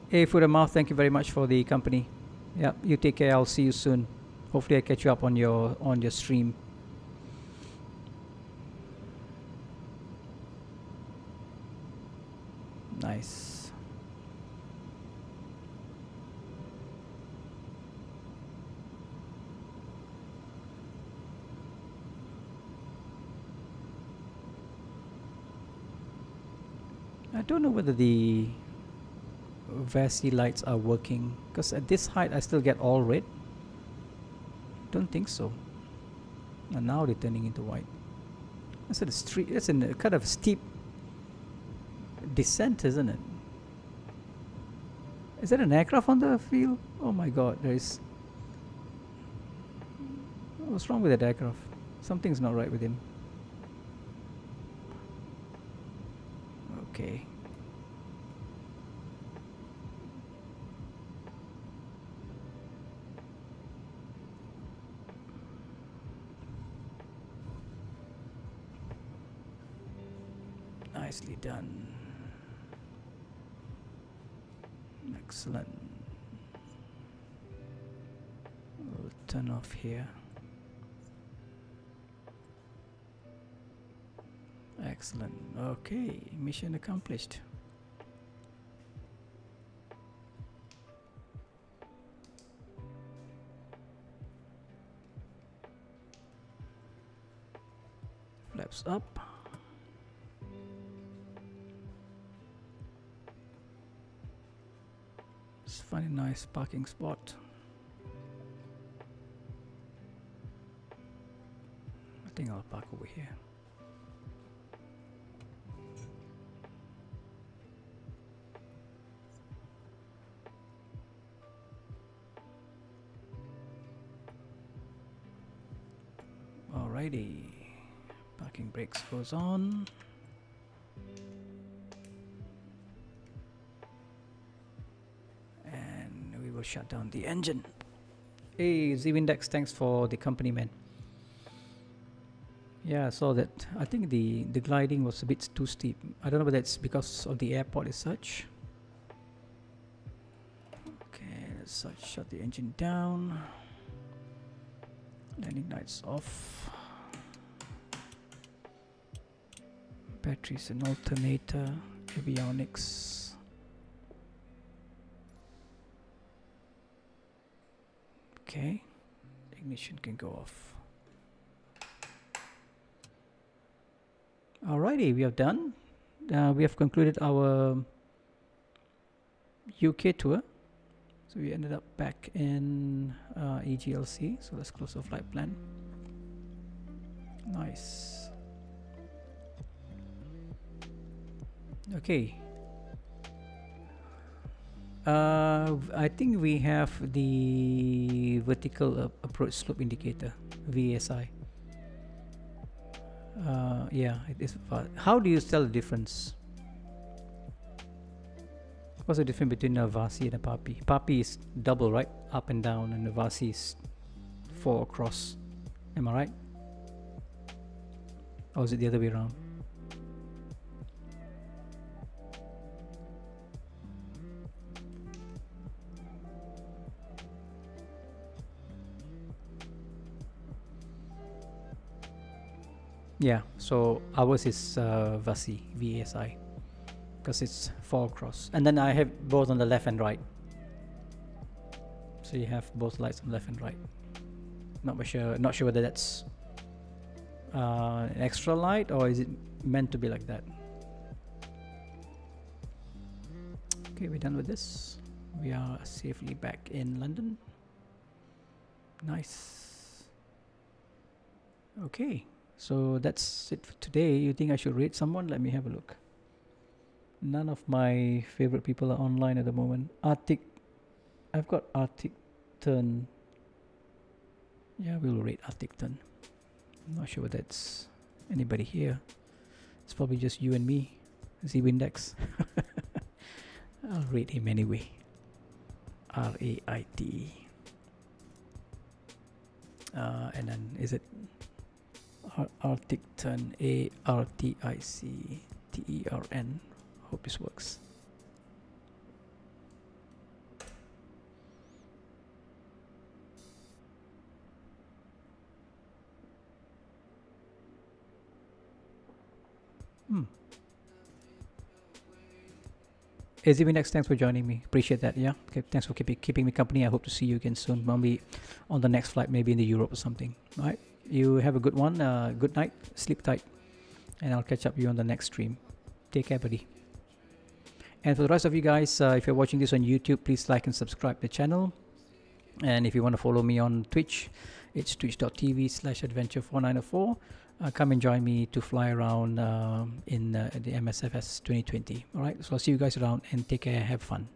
Hey, Foot and Mouth, thank you very much for the company. Yeah, you take care. I'll see you soon. Hopefully I catch you up on your stream. Nice. I don't know whether the VASI lights are working, because at this height I still get all red. Don't think so. And now they're turning into white. That's a street. That's a kind of steep descent, isn't it? Is that an aircraft on the field? Oh my god, there is. What's wrong with that aircraft? Something's not right with him. Okay. Nicely done. Excellent. We'll turn off here. Excellent. Okay, mission accomplished. Flaps up. Let's find a nice parking spot. I think I'll park over here. Alrighty, parking brakes goes on. And we will shut down the engine. Hey, Z-Windex, thanks for the company, man. Yeah, I saw that. I think the gliding was a bit too steep. I don't know whether it's because of the airport as such. Okay, let's shut the engine down. Landing lights off. Batteries and alternator. Avionics. Okay. Ignition can go off. Alrighty, we have done. We have concluded our UK tour. So we ended up back in EGLC. So let's close the flight plan. Nice. Okay. I think we have the vertical approach slope indicator, VSI. Yeah, it is. How do you tell the difference? What's the difference between a VASI and a PAPI? PAPI is double, right? Up and down, and the VASI is 4 across. Am I right? Or is it the other way around? Yeah, so ours is VASI, VASI, because it's 4 across, and then I have both on the left and right. So you have both lights on left and right. Not sure whether that's an extra light or is it meant to be like that. Okay, we're done with this. We are safely back in London. Nice. Okay. So that's it for today. You think I should rate someone? Let me have a look. None of my favorite people are online at the moment. Arctic. I've got Arctic Turn. Yeah, we'll rate Arctic Turn. I'm not sure whether it's anybody here. It's probably just you and me. Z-Windex. I'll read him anyway. RAIT. And then is it Articton? ARTICTERN. Hope this works. AZBNext, thanks for joining me. Appreciate that. Yeah. Okay. Thanks for keeping me company. I hope to see you again soon. Maybe on the next flight, maybe in the Europe or something. All right. You have a good one. Good night. Sleep tight. And I'll catch up with you on the next stream. Take care, buddy. And for the rest of you guys, if you're watching this on YouTube, please like and subscribe the channel. And if you want to follow me on Twitch, it's twitch.tv/adventure4904. Come and join me to fly around in the MSFS 2020. All right, so I'll see you guys around and take care. Have fun.